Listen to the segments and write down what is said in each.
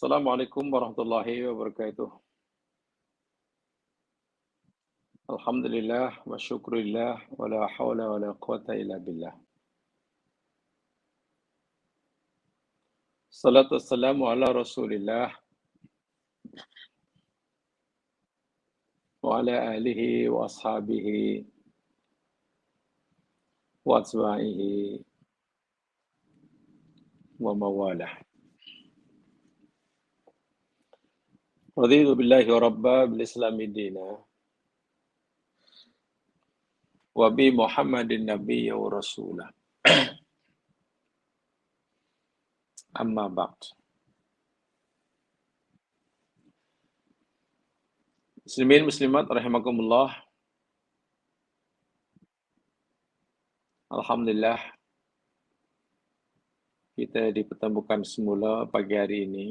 Assalamualaikum warahmatullahi wabarakatuh. Alhamdulillah wa syukurillah wa la hawla wa la quwata illa billah. Salatu wassalamu ala Rasulillah wa ala alihi wa ashabihi wa atba'ihi wa mawalah. Raditu billahi wa rabba bil islami dina wa bi Muhammadin nabiyya wa rasulah. Amma ba'd. Muslimin muslimat rahimakumullah. Alhamdulillah kita dipertemukan semula pagi hari ini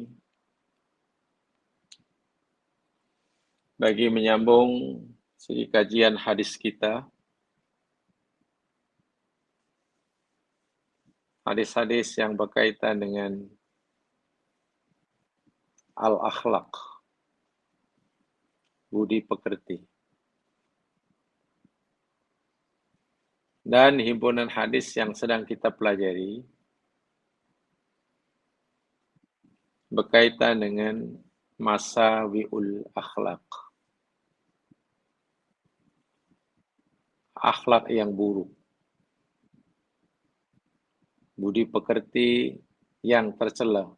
bagi menyambung segi kajian hadis kita. Hadis-hadis yang berkaitan dengan al-akhlaq, budi pekerti. Dan himpunan hadis yang sedang kita pelajari berkaitan dengan masawi'ul akhlaq. Akhlak yang buruk. Budi pekerti yang tercela.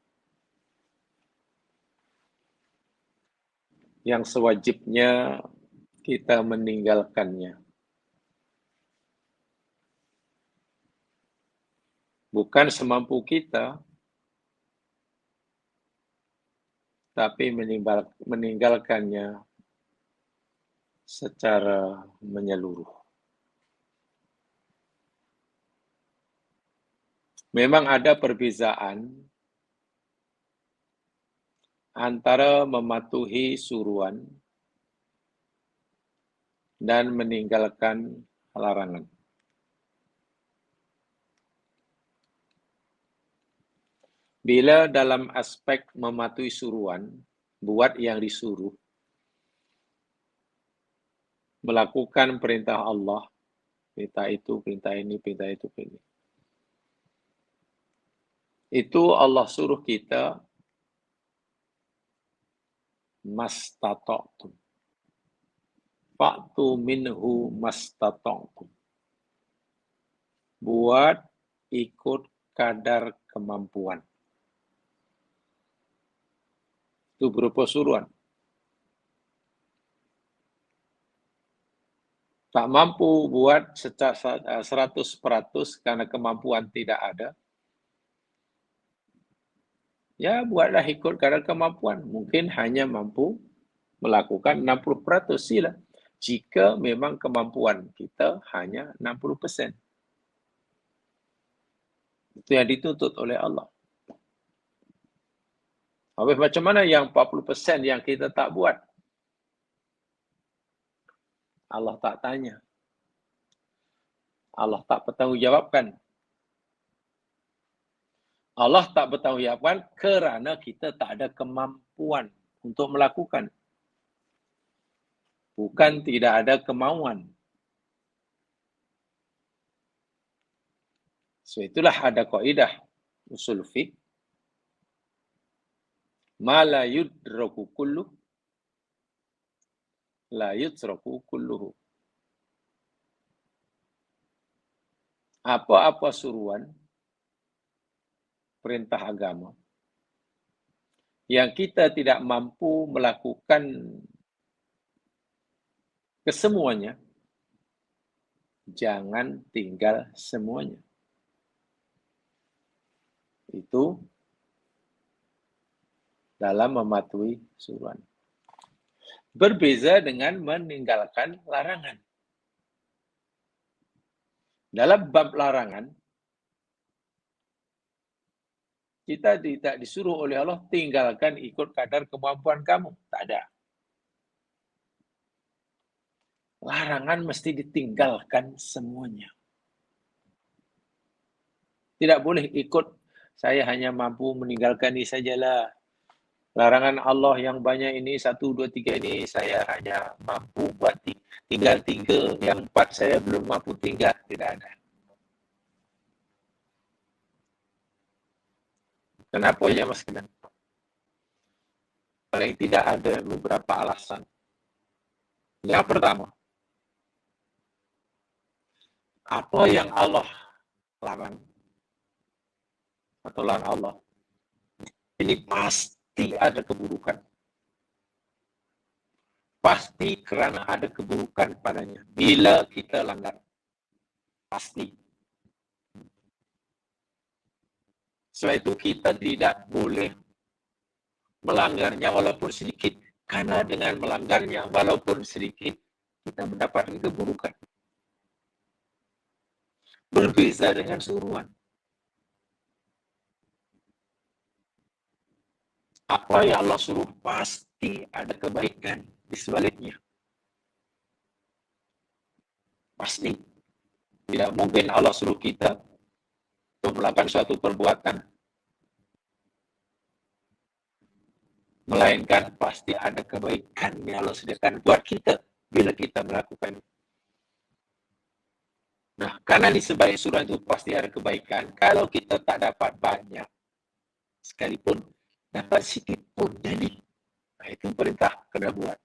Yang sewajibnya kita meninggalkannya. Bukan semampu kita, tapi meninggalkannya secara menyeluruh. Memang ada perbezaan antara mematuhi suruhan dan meninggalkan larangan. Bila dalam aspek mematuhi suruhan, buat yang disuruh, melakukan perintah Allah, perintah itu, perintah ini, perintah itu, perintah ini. Itu Allah suruh kita mastata'tum. Fa'tu minhu mastata'tum. Buat ikut kadar kemampuan. Itu berupa suruhan. Tak mampu buat secara 100% karena kemampuan tidak ada. Ya, buatlah ikut kadar kemampuan. Mungkin hanya mampu melakukan 60%, sila. Jika memang kemampuan kita hanya 60%. Itu yang dituntut oleh Allah. Habis macam mana yang 40% yang kita tak buat? Allah tak tanya. Allah tak bertanggungjawabkan. Allah tak bertanggungjawabkan kerana kita tak ada kemampuan untuk melakukan. Bukan tidak ada kemauan. So itulah ada kaidah usul fiqh. Ma la yudraku kulluh, la yutraku kulluhu. Apa-apa suruhan, perintah agama, yang kita tidak mampu melakukan kesemuanya, jangan tinggal semuanya. Itu dalam mematuhi suruhan. Berbeza dengan meninggalkan larangan. Dalam bab larangan, kita tidak disuruh oleh Allah tinggalkan ikut kadar kemampuan kamu. Tak ada. Larangan mesti ditinggalkan semuanya. Tidak boleh ikut, saya hanya mampu meninggalkan ini sajalah. Larangan Allah yang banyak ini, 1, 2, 3 ini, saya hanya mampu buat tinggal 3, yang 4 saya belum mampu tinggal. Tidak ada. Kenapa ya Mas Kenan? Paling tidak ada beberapa alasan. Yang pertama, apa yang Allah larang atau larang Allah, ini pasti ada keburukan. Pasti kerana ada keburukan padanya. Bila kita langgar. Pasti. Sebab itu kita tidak boleh melanggarnya walaupun sedikit. Karena dengan melanggarnya walaupun sedikit, kita mendapatkan keburukan. Berbeza dengan suruhan. Apa yang Allah suruh pasti ada kebaikan di sebaliknya. Pasti. Tidak mungkin Allah suruh kita untuk melakukan suatu perbuatan, melainkan pasti ada kebaikan yang Allah sediakan buat kita bila kita melakukan. Nah, karena di sebalik surah itu pasti ada kebaikan. Kalau kita tak dapat banyak, sekalipun dapat sikit pun jadi. Nah, itu perintah kena buat.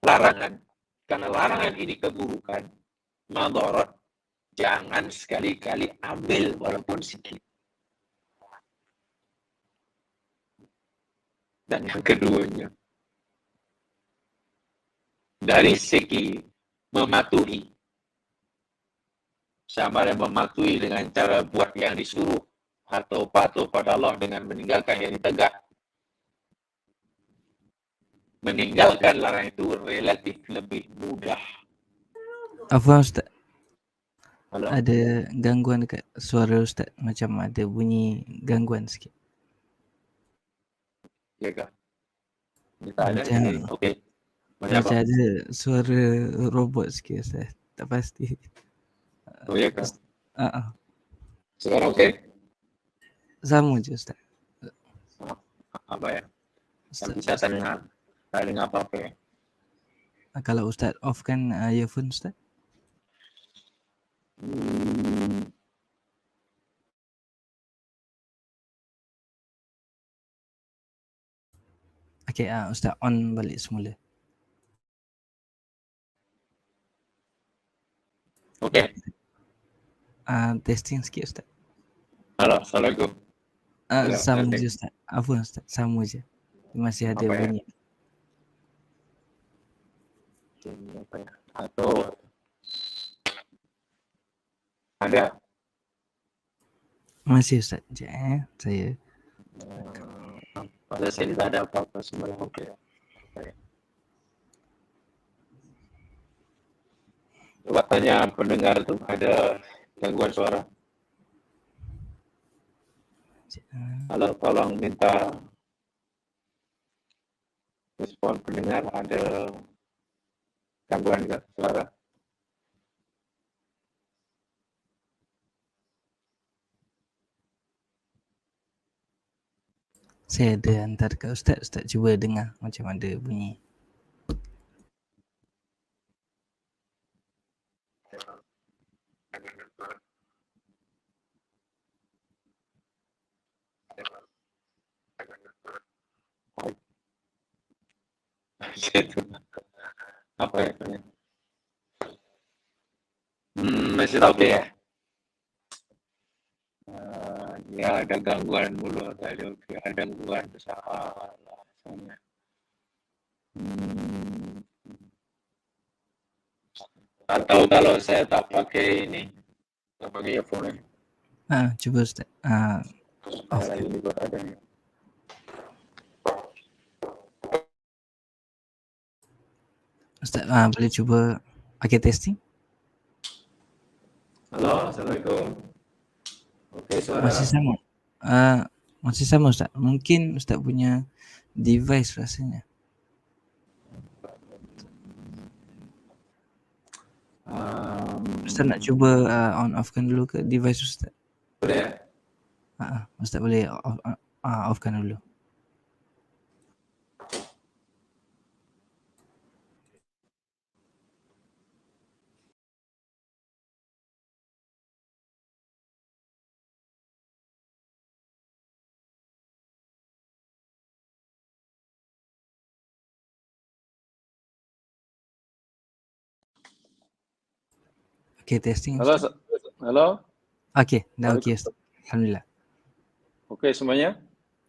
Larangan. Karena larangan ini keburukan, madarat, jangan sekali-kali ambil walaupun sikit. Dan yang keduanya, dari segi mematuhi, sama ada mematuhi dengan cara buat yang disuruh atau patuh pada Allah dengan meninggalkan yang ditegak. Meninggalkan larangan itu relatif lebih mudah. Afwan Ustaz. Halo? Ada gangguan dekat suara Ustaz. Macam ada bunyi gangguan sikit. Ya kah? Tak ada Macam, ni. Okey. macam ada suara robot sikit Ustaz. Tak pasti. Oh ya kah? Sekarang okey? Sama je Ustaz. Apa ya? Tak bisa tak dengar apa-apa ya. Kalau Ustaz off kan earphone Ustaz? Okey, Ustaz on balik semula. Okey. Testing sikit Ustaz. Halo, Assalamualaikum. Sama je Ustaz. Afwan Ustaz, sama je. Masih ada bunyi. Apa ya? Atau ada? Masih Ustaz. Sekejap saya. Pada saya tidak ada apa-apa sebenarnya. Okey. Coba tanya pendengar tu ada gangguan suara. Kalau tolong minta respon pendengar ada gangguan ke suara. Saya ada hantar ke Ustaz. Ustaz cuba dengar macam ada bunyi. Apa ya? Masih tak okey ya? Ya ada gangguan mulut tadi. Okey, ada gangguan salah rasanya. Atau kalau saya tak pakai ini, tak pakai earphone ni. Cuba Ustaz. Off. Ini buat ada ni. Ustaz boleh cuba pakai testing? Halo, Assalamualaikum. Okey, suara. Masih sama. Masih sama Ustaz. Mungkin Ustaz punya device rasanya. Ustaz nak cuba on off-kan dulu ke device Ustaz? Boleh? Ustaz boleh offkan dulu. Okey, testing Halo, Ustaz. halo. Okey, dah okey Waalaikumsalam. Ustaz. Alhamdulillah. Okey semuanya?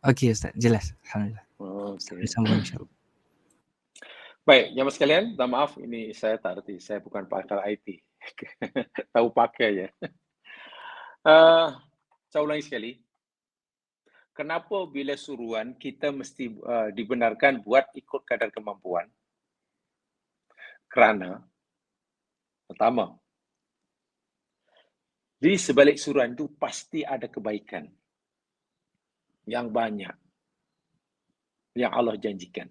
Okey Ustaz, jelas. Alhamdulillah. Boleh Okey. sambung insya-Allah. Baik, jamaah sekalian, minta maaf ini saya tak reti, saya bukan pakar IT. Tahu pakai ya. Saya ulangi sekali. Kenapa bila suruhan kita mesti dibenarkan buat ikut kadar kemampuan? Kerana pertama, di sebalik suruhan itu pasti ada kebaikan yang banyak yang Allah janjikan.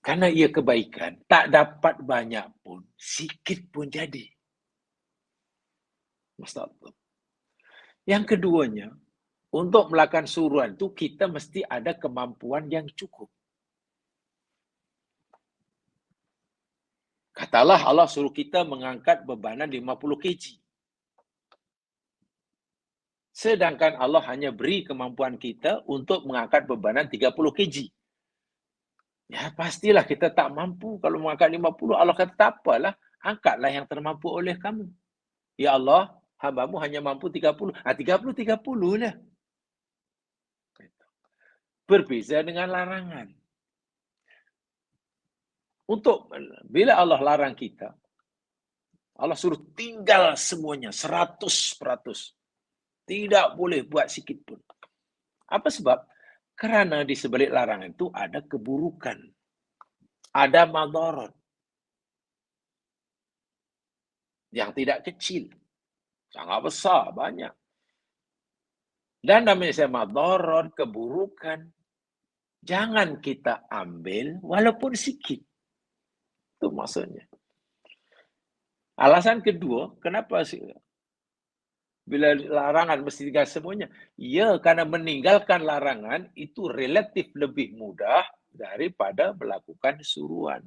Karena ia kebaikan, tak dapat banyak pun, sikit pun jadi. Mustahil. Yang keduanya, untuk melakukan suruhan itu kita mesti ada kemampuan yang cukup. Katalah Allah suruh kita mengangkat bebanan 50 kg. Sedangkan Allah hanya beri kemampuan kita untuk mengangkat bebanan 30 kg. Ya pastilah kita tak mampu kalau mengangkat 50. Allah kata tak apalah, angkatlah yang termampu oleh kamu. Ya Allah, hamba-Mu hanya mampu 30. 30 lah. Berbeza dengan larangan. Untuk bila Allah larang kita, Allah suruh tinggal semuanya 100%. Tidak boleh buat sikit pun. Apa sebab? Kerana di sebalik larangan itu ada keburukan. Ada madarat. Yang tidak kecil. Sangat besar, banyak. Dan namanya saya madarat, keburukan. Jangan kita ambil walaupun sikit. Itu maksudnya. Alasan kedua, kenapa bila larangan mesti tinggal semuanya? Ya, karena meninggalkan larangan itu relatif lebih mudah daripada melakukan suruhan.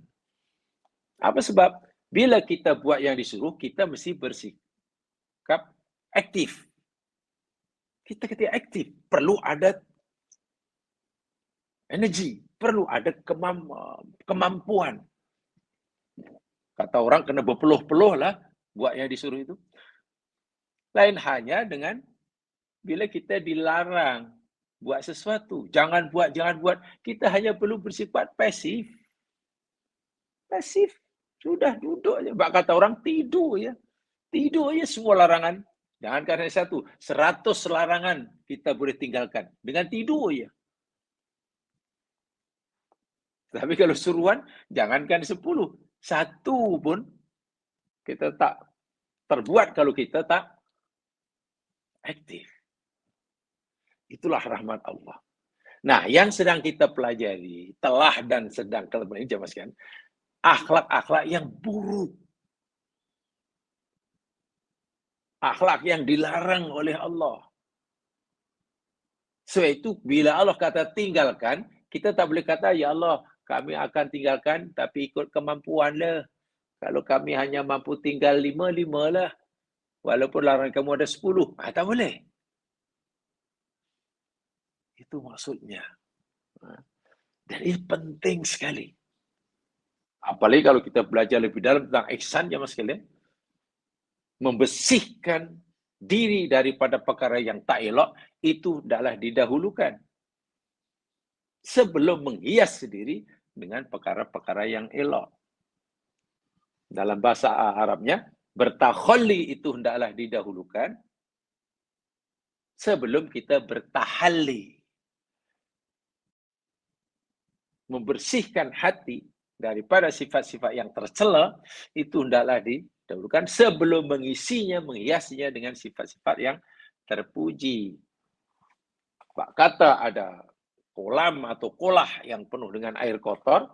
Apa sebab? Bila kita buat yang disuruh, kita mesti bersikap aktif. Kita ketika aktif, perlu ada energi, perlu ada kemampuan. Kata orang kena berpeluh-peluh lah buat yang disuruh itu. Lain hanya dengan bila kita dilarang buat sesuatu. Jangan buat. Kita hanya perlu bersifat pasif. Pasif. Sudah duduk je. Bak kata orang tidur je. Tidur je semua larangan. Jangan kerana satu. 100 larangan kita boleh tinggalkan. Dengan tidur je. Tapi kalau suruhan, jangankan 10. 1 pun kita tak terbuat kalau kita tak aktif. Itulah rahmat Allah. Nah, yang sedang kita pelajari, telah dan sedang kalau ini jamaah sekalian, akhlak-akhlak yang buruk. Akhlak yang dilarang oleh Allah. Sebab itu bila Allah kata tinggalkan, kita tak boleh kata, ya Allah, kami akan tinggalkan tapi ikut kemampuan lah. Kalau kami hanya mampu tinggal 5 lah. Walaupun larangan kamu ada 10. Tak boleh. Itu maksudnya. Dan ini penting sekali. Apalagi kalau kita belajar lebih dalam tentang ihsan, jemaah sekalian. Membersihkan diri daripada perkara yang tak elok, itu adalah didahulukan. Sebelum menghias diri dengan perkara-perkara yang elok. Dalam bahasa Arabnya, bertakhalli itu hendaklah didahulukan sebelum kita bertahalli. Membersihkan hati daripada sifat-sifat yang tercela itu hendaklah didahulukan sebelum mengisinya, menghiasnya dengan sifat-sifat yang terpuji. Pak kata ada kolam atau kolah yang penuh dengan air kotor,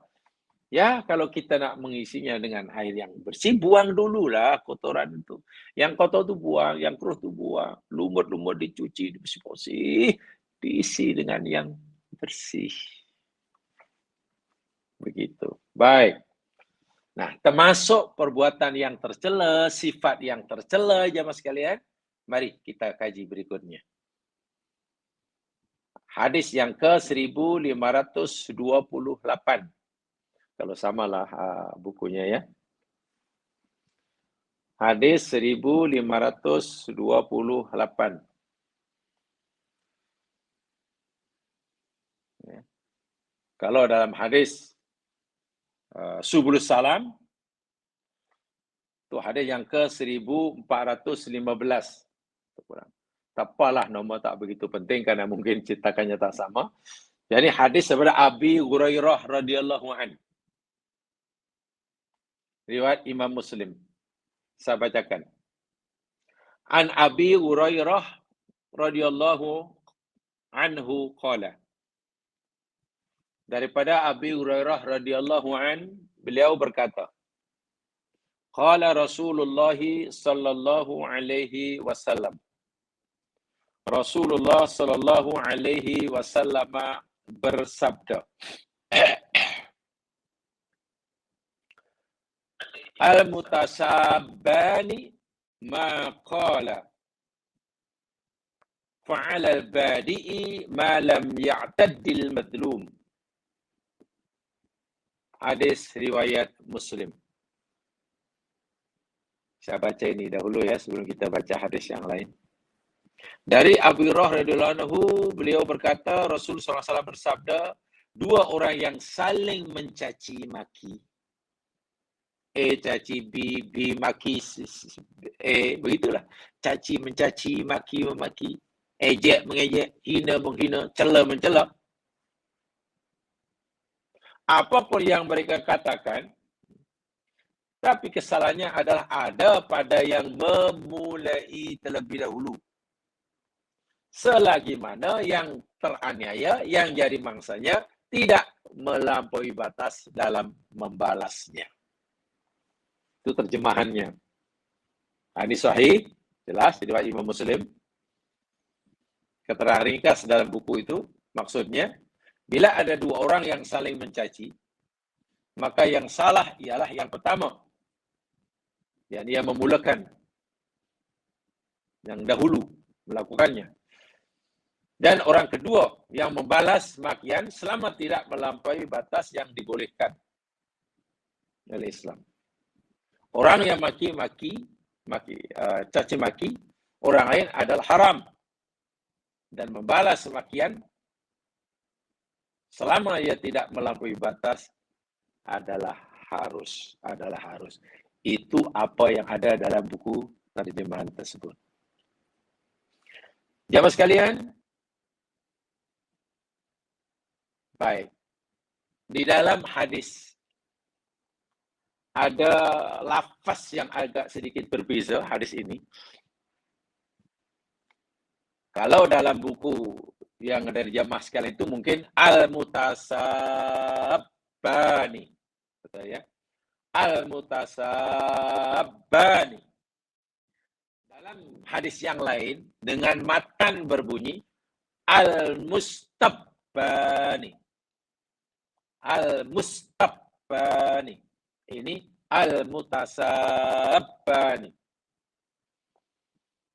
ya kalau kita nak mengisinya dengan air yang bersih, buang dululah kotoran itu. Yang kotor itu buang, yang keruh itu buang, lumut-lumut dicuci, dibersih-bersih, diisi dengan yang bersih. Begitu. Baik. Nah, termasuk perbuatan yang tercela, sifat yang tercela, jemaah sekalian. Mari kita kaji berikutnya. Hadis yang ke-1528. Kalau samalah bukunya ya. Hadis 1528. Ya. Kalau dalam hadis Subulus Salam, itu hadis yang ke 1415. Tak apalah, nombor tak begitu penting karena mungkin cetakannya tak sama. Jadi hadis daripada Abi Hurairah radhiyallahu an. Riwayat Imam Muslim. Saya bacakan. An Abi Hurairah radhiyallahu anhu qala. Daripada Abi Hurairah radhiyallahu an, beliau berkata, qala Rasulullah sallallahu alaihi wasallam. Rasulullah sallallahu alaihi wasallam bersabda, al-mutasabbani ma qala fa'ala al-badi'i ma lam ya'taddil madlum. Hadis riwayat Muslim. Saya baca ini dahulu ya sebelum kita baca hadis yang lain. Dari Abu Hurairah radhiyallahu anhu, beliau berkata, Rasul SAW bersabda, dua orang yang saling mencaci maki. A caci B, B maki A, begitulah. Caci mencaci, maki memaki, ejek mengejek, hina menghina, cela mencela. Apapun yang mereka katakan, tapi kesalahannya adalah ada pada yang memulai terlebih dahulu. Selagi mana yang teraniaya, yang jadi mangsanya, tidak melampaui batas dalam membalasnya. Itu terjemahannya. Ini sahih, jelas, riwayat Imam Muslim. Keterangan ringkas dalam buku itu, maksudnya, bila ada dua orang yang saling mencaci, maka yang salah ialah yang pertama. Yang dia memulakan, yang dahulu melakukannya. Dan orang kedua yang membalas makian selama tidak melampaui batas yang dibolehkan oleh Islam. Orang yang caci maki orang lain adalah haram. Dan membalas makian selama ia tidak melampaui batas adalah harus. Itu apa yang ada dalam buku terjemahan tersebut. Jamaah sekalian, baik. Di dalam hadis ada lafaz yang agak sedikit berbeza hadis ini. Kalau dalam buku yang dari jamaah sekalian itu mungkin al-mutasabbani. Betul ya? Al-mutasabbani. Dalam hadis yang lain dengan matan berbunyi al-mustabbani. Al-mustabbani. Ini al-mutasabbani.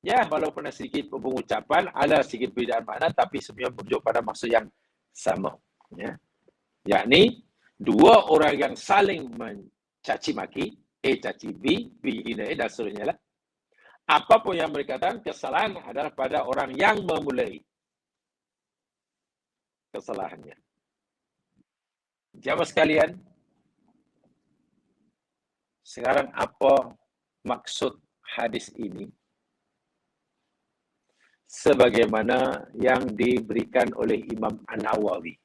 Ya, walaupun ada sedikit pengucapan, ada sedikit perbedaan makna, tapi sebenarnya merujuk pada maksud yang sama. Ya. Yakni, dua orang yang saling mencaci maki, A caci B, B hina A, dan seterusnya lah. Apapun yang mereka katakan, kesalahan adalah pada orang yang memulai kesalahannya. Jamaah sekalian, sekarang apa maksud hadis ini? Sebagaimana yang diberikan oleh Imam An-Nawawi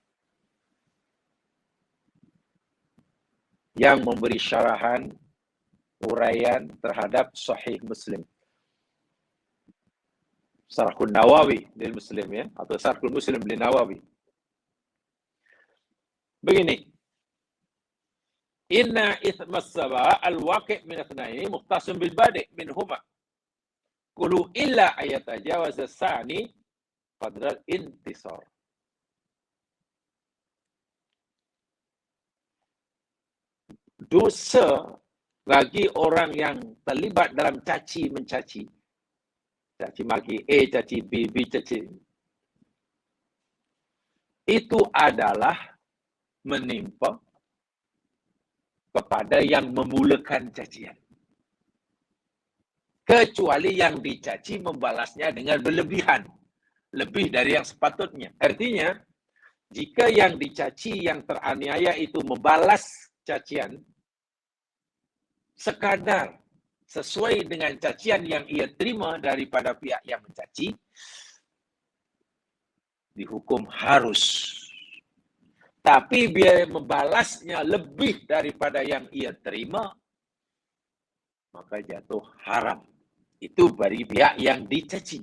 yang memberi syarahan uraian terhadap Sahih Muslim. Syarhul Nawawi lil Muslim ya, atau Syarhul Muslim lil Nawawi. Begini. Inna ithmas sab'a al-waqi' min ithnaini mukhtasim bil badi' minhuma. Qulu illa ayatajawaz as-sa'ni qadra al-intisar. Dosa bagi orang yang terlibat dalam caci mencaci, caci maki A, caci B, B caci, itu adalah menimpa kepada yang memulakan cacian. kecuali yang dicaci membalasnya dengan berlebihan, lebih dari yang sepatutnya. Artinya, jika yang dicaci, yang teraniaya itu membalas cacian sekadar sesuai dengan cacian yang ia terima daripada pihak yang mencaci, dihukum harus. Tapi bila membalasnya lebih daripada yang ia terima, maka jatuh haram. Itu bagi pihak yang dicaci.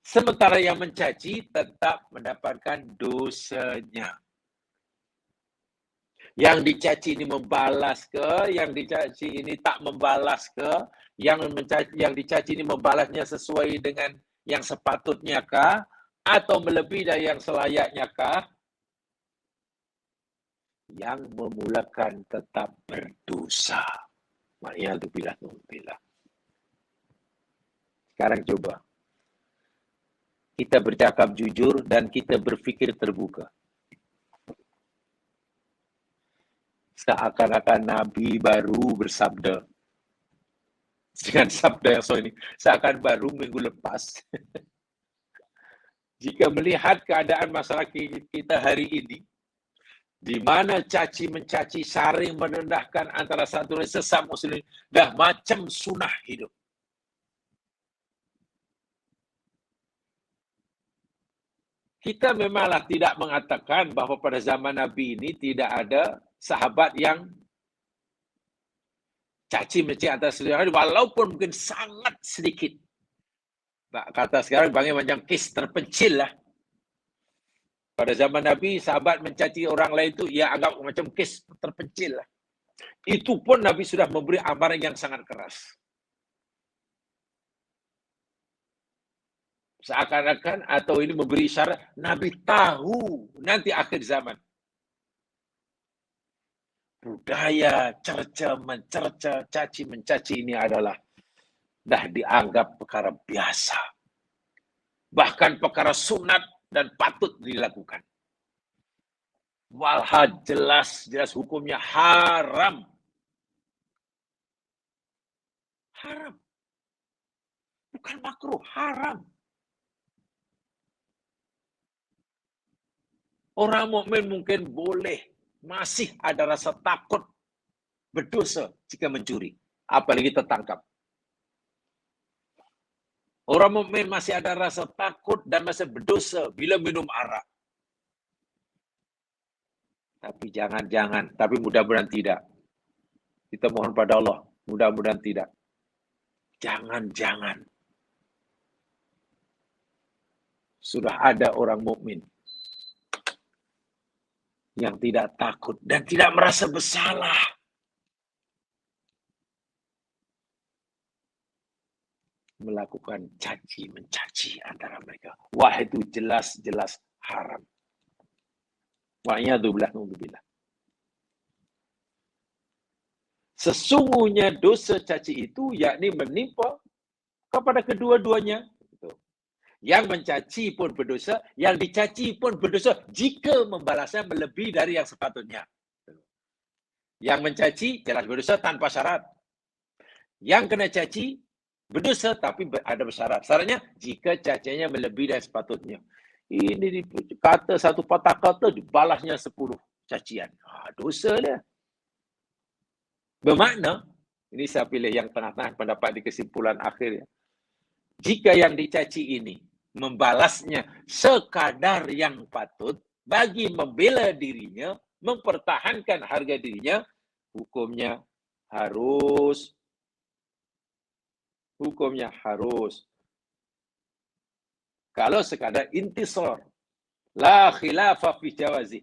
Sementara yang mencaci tetap mendapatkan dosanya. Yang dicaci ini membalas ke, yang dicaci ini tak membalas ke, yang dicaci ini membalasnya sesuai dengan yang sepatutnya kah, atau melebihi dari yang selayaknya kah, yang memulakan tetap berdosa. Ma'iyadzubillah. Sekarang coba. Kita bercakap jujur dan kita berfikir terbuka. Seakan-akan Nabi baru bersabda. Dengan sabda yang ini. Seakan baru minggu lepas. Jika melihat keadaan masyarakat kita hari ini, di mana caci mencaci, saling merendahkan antara satu dan sesama muslim, dah macam sunnah hidup. Kita memanglah tidak mengatakan bahawa pada zaman Nabi ini tidak ada sahabat yang caci mencaci antara saudara, walaupun mungkin sangat sedikit. Kata sekarang macam kes terpencil lah. Pada zaman Nabi, sahabat mencaci orang lain itu, ia anggap macam kes terpencil lah. Itu pun Nabi sudah memberi amaran yang sangat keras. Seakan-akan atau ini memberi isyarat, Nabi tahu nanti akhir zaman. Budaya cerca, mencerca, caci, mencaci ini adalah dah dianggap perkara biasa. Bahkan perkara sunat dan patut dilakukan. Walhal jelas hukumnya haram. Haram. Bukan makruh, haram. Orang mukmin mungkin boleh masih ada rasa takut berdosa jika mencuri, apalagi tertangkap. Orang mukmin masih ada rasa takut dan masih berdosa bila minum arak. Tapi jangan-jangan, tapi mudah-mudahan tidak. Kita mohon pada Allah, mudah-mudahan tidak. Jangan-jangan. Sudah ada orang mukmin yang tidak takut dan tidak merasa bersalah. Melakukan caci mencaci antara mereka. Wah, itu jelas-jelas haram. Wa'iyadzubillah. Sesungguhnya dosa caci itu yakni menimpa kepada kedua-duanya. Yang mencaci pun berdosa, yang dicaci pun berdosa jika membalasnya melebihi dari yang sepatutnya. Yang mencaci jelas berdosa tanpa syarat. Yang kena caci berdosa tapi ada syarat. Syaratnya jika cacinya melebihi dari sepatutnya. Ini kata satu patah kata dibalasnya 10 cacian. Dosa dia. Bermakna, ini saya pilih yang tengah-tengah pendapat di kesimpulan akhir ya. Jika yang dicaci ini membalasnya sekadar yang patut bagi membela dirinya, mempertahankan harga dirinya, hukumnya harus. Kalau sekadar intisar, la khilafa fi jawazi.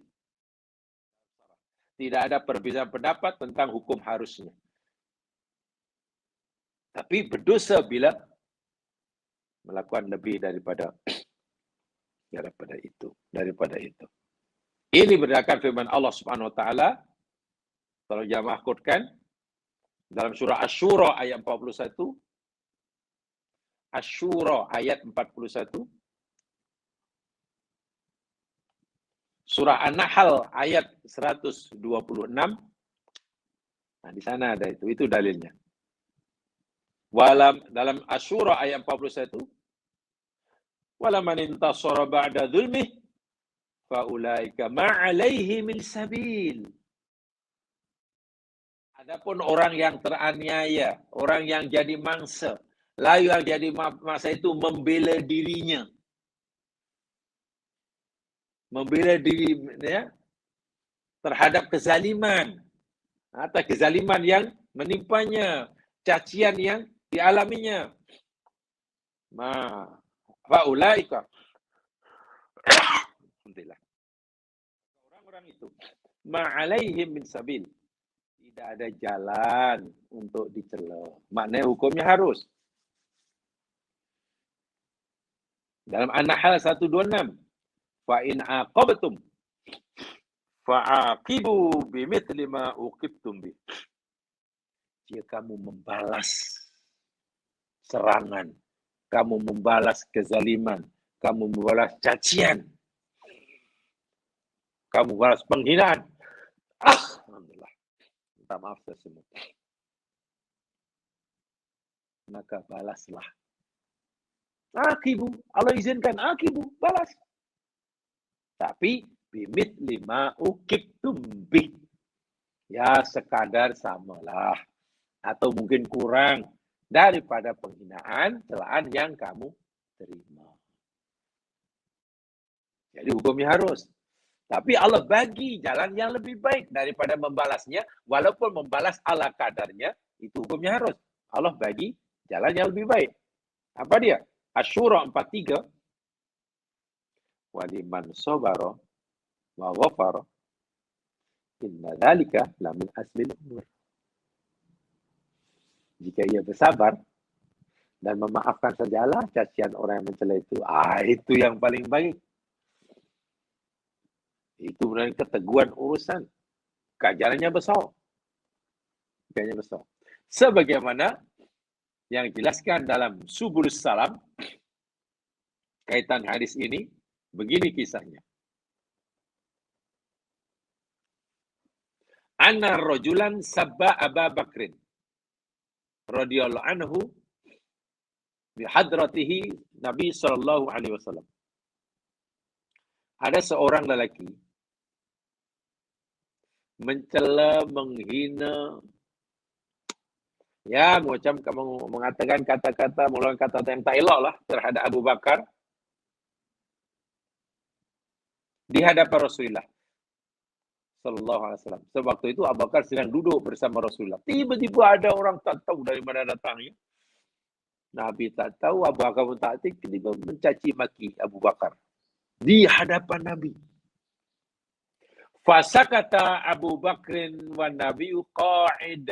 Tidak ada perbezaan pendapat tentang hukum harusnya. Tapi berdosa bila melakukan lebih daripada itu. Ini berdasarkan firman Allah Subhanahu wa taala. Kalau jamaah Quran dalam surah Asy-Syura ayat 41. Asy-Syura ayat 41. Surah An-Nahl ayat 126. Nah, di sana ada itu dalilnya. Dalam Asyura ayat 41, wala man intasara ba'da dzulmih fa ulaika ma 'alaihi min sabil. Adapun orang yang teraniaya, orang yang jadi mangsa, lalu yang jadi mangsa itu membela dirinya. Membela dirinya terhadap kezaliman. Atas kezaliman yang menimpanya, cacian yang dialaminya. Faulaika. Alhamdulillah. Orang-orang itu ma'alaihim min sabil. Tidak ada jalan untuk dicela. Maknanya hukumnya harus. Dalam An-Nahl 126. Fa in aqabtum fa'aqibu bimithli ma uqibtum bi. Jika kamu membalas serangan, kamu membalas kezaliman, kamu membalas cacian, kamu membalas penghinaan, alhamdulillah, minta maaf semua, maka balaslah. Akibu, Allah izinkan akibu, balas. Tapi bimit lima ukibtum bih. Ya sekadar samalah. Atau mungkin kurang daripada penghinaan, celaan yang kamu terima. Jadi hukumnya harus. Tapi Allah bagi jalan yang lebih baik daripada membalasnya. Walaupun membalas ala kadarnya, itu hukumnya harus. Allah bagi jalan yang lebih baik. Apa dia? Asyura 43. Waliman sobaro wa ghafara inna dzalika lamin asbil umur. Jika ia bersabar dan memaafkan sajalah cacian orang yang mencela itu yang paling baik. Itu benar keteguhan urusan. Ganjarannya besar. Ganjarannya besar. Sebagaimana yang dijelaskan dalam Subulus Salam kaitan hadis ini, begini kisahnya. Anna rajulan sabba Aba Bakrin radhiyallahu anhu bi hadratihi Nabi sallallahu alaihi wasallam. Ada seorang lelaki mencela, menghina, ya mengatakan kata-kata, mengeluarkan kata-kata yang tak elok lah terhadap Abu Bakar di hadapan Rasulullah sallallahu alaihi wasallam. Sebab waktu itu Abu Bakar sedang duduk bersama Rasulullah. Tiba-tiba ada orang tak tahu dari mana datangnya. Nabi tak tahu, Abu Bakar pun tak tahu, tiba-tiba mencaci maki Abu Bakar di hadapan Nabi. Fasakata Abu Bakrin wa Nabiyu qa'id.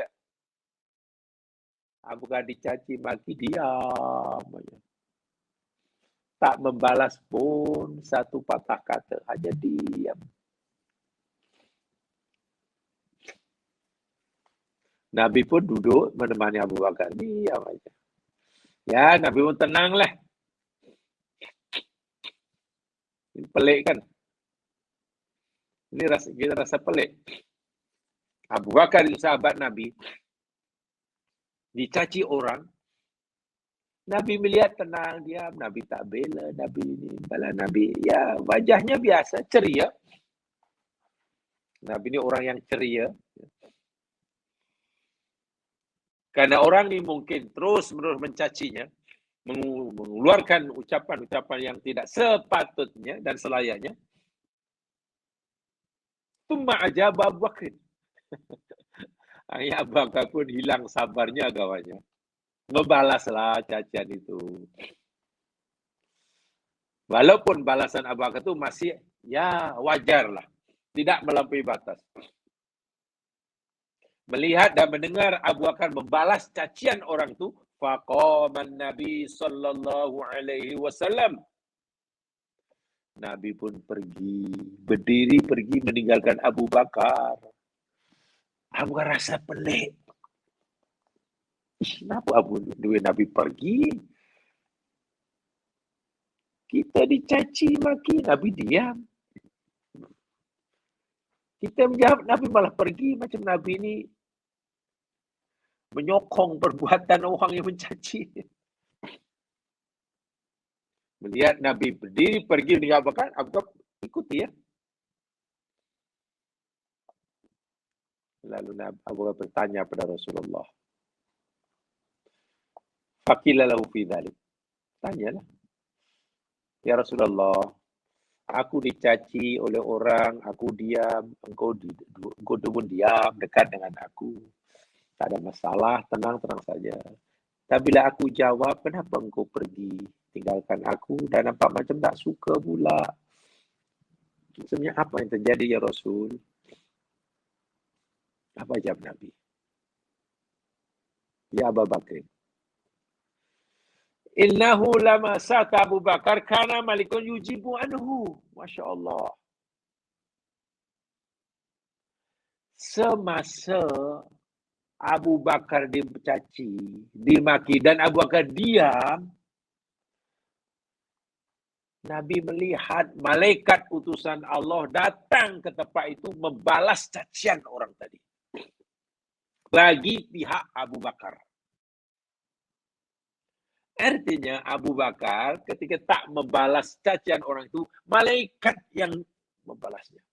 Abu Bakar dicaci maki, diam aja. Tak membalas pun satu patah kata, hanya diam. Nabi pun duduk menemani Abu Bakar, diam aja. Ya, Nabi pun tenanglah. Ini pelik kan? Ini rasa pelik. Abu Bakar itu sahabat Nabi, dicaci orang, Nabi melihat tenang, diam. Nabi tak bela Nabi ini. Bala Nabi, ya wajahnya biasa, ceria. Nabi ini orang yang ceria. Karena orang ini mungkin terus-menerus mencacinya, mengeluarkan ucapan-ucapan yang tidak sepatutnya dan selayaknya. Tumma ajaba Abu Bakr. Abu Bakar pun hilang sabarnya agaknya. Membalaslah cacian itu. Walaupun balasan Abu Bakar itu masih ya wajar lah. Tidak melampaui batas. Melihat dan mendengar Abu Bakar membalas cacian orang itu, faqaman Nabi sallallahu alaihi wasallam. Nabi pun berdiri pergi meninggalkan Abu Bakar. Abu Bakar rasa pelik. Kenapa Nabi pergi? Kita dicaci maki, Nabi diam. Kita menjawab, Nabi malah pergi. Macam Nabi ini menyokong perbuatan orang yang mencaci. Melihat Nabi berdiri pergi dengan Abu Bakar, Abu Bakar ikuti ya. Lalu Abu Bakar bertanya pada Rasulullah. Faqila lahu fi dzalik. Tanyalah. Ya Rasulullah, aku dicaci oleh orang, aku diam, engkau pun diam dekat dengan aku. Tak ada masalah, tenang-tenang saja. Tapi bila aku jawab, kenapa engkau pergi tinggalkan aku dan nampak macam tak suka pula. Sebenarnya apa yang terjadi ya Rasul? Apa jawab Nabi? Ya Abu Bakar. Innahu lama sata Abu Bakar kana malikun yujibu anhu. Masya Allah. Semasa Abu Bakar dicaci, dimaki dan Abu Bakar diam, Nabi melihat malaikat utusan Allah datang ke tempat itu membalas cacian orang tadi. Bagi pihak Abu Bakar. Artinya Abu Bakar ketika tak membalas cacian orang itu, malaikat yang membalasnya.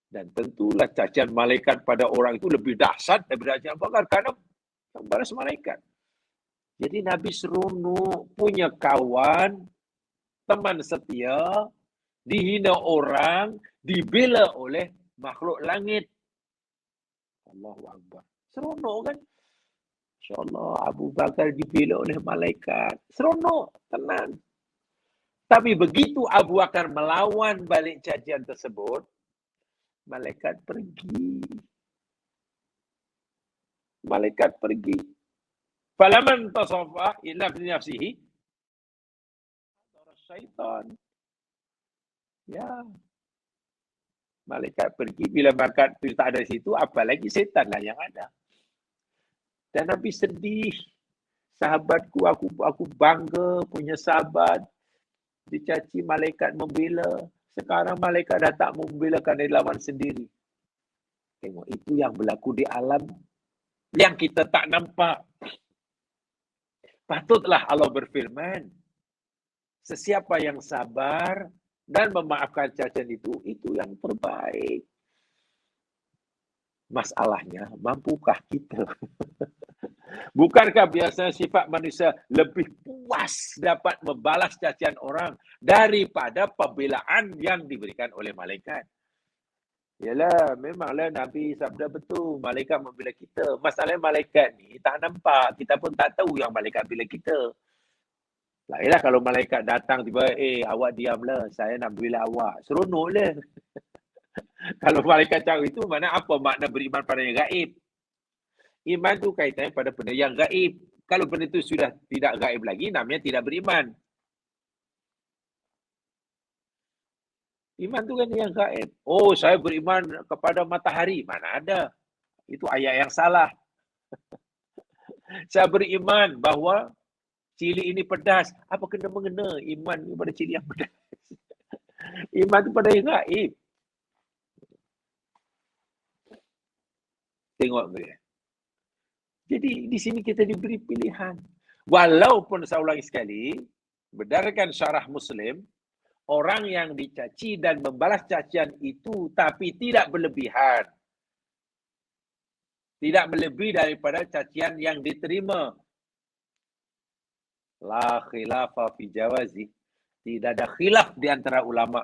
Dan tentulah cacian malaikat pada orang itu lebih dahsyat daripada cacian Abu Bakar karena membalas malaikat. Jadi Nabi seronok punya kawan, teman setia, dihina orang, dibela oleh makhluk langit. Allahu Akbar. Seronok kan? InsyaAllah Abu Bakar dibela oleh malaikat. Seronok, tenang. Tapi begitu Abu Bakar melawan balik cacian tersebut, malaikat pergi. Malaikat pergi. Falaman tasafa illa bi nafsihi syaitan. Ya. Malaikat pergi bila malaikat itu tak ada di situ, apalagi setanlah yang ada. Dan Nabi sedih. Sahabatku, aku bangga punya sahabat. Dicaci malaikat membela. Sekarang malaikat dah tak membelakan dia lawan sendiri. Tengok, itu yang berlaku di alam yang kita tak nampak. Patutlah Allah berfirman, sesiapa yang sabar dan memaafkan cacian itu yang terbaik. Masalahnya, mampukah kita? Bukankah biasanya sifat manusia lebih puas dapat membalas cacian orang daripada pembelaan yang diberikan oleh malaikat? Yalah, memanglah Nabi sabda betul, malaikat membela kita. Masalahnya malaikat ni tak nampak, kita pun tak tahu yang malaikat bela kita. Lainlah kalau malaikat datang tiba, awak diamlah, saya nak bela awak. Seronoklah. Kalau malaikat cakap itu, mana apa makna beriman pada yang gaib? Iman tu kaitannya pada benda yang gaib. Kalau benda itu sudah tidak gaib lagi, namanya tidak beriman. Iman tu kan yang gaib. Oh, saya beriman kepada matahari. Mana ada? Itu ayat yang salah. Saya beriman bahawa cili ini pedas. Apa kena mengena iman kepada cili yang pedas? Iman tu pada yang gaib. Tengok dia. Jadi di sini kita diberi pilihan. Walaupun saya ulangi sekali, berdasarkan syarah Muslim, orang yang dicaci dan membalas cacian itu tapi tidak berlebihan. Tidak melebihi daripada cacian yang diterima. La khilafa fi jawazi. Tidak ada khilaf di antara ulama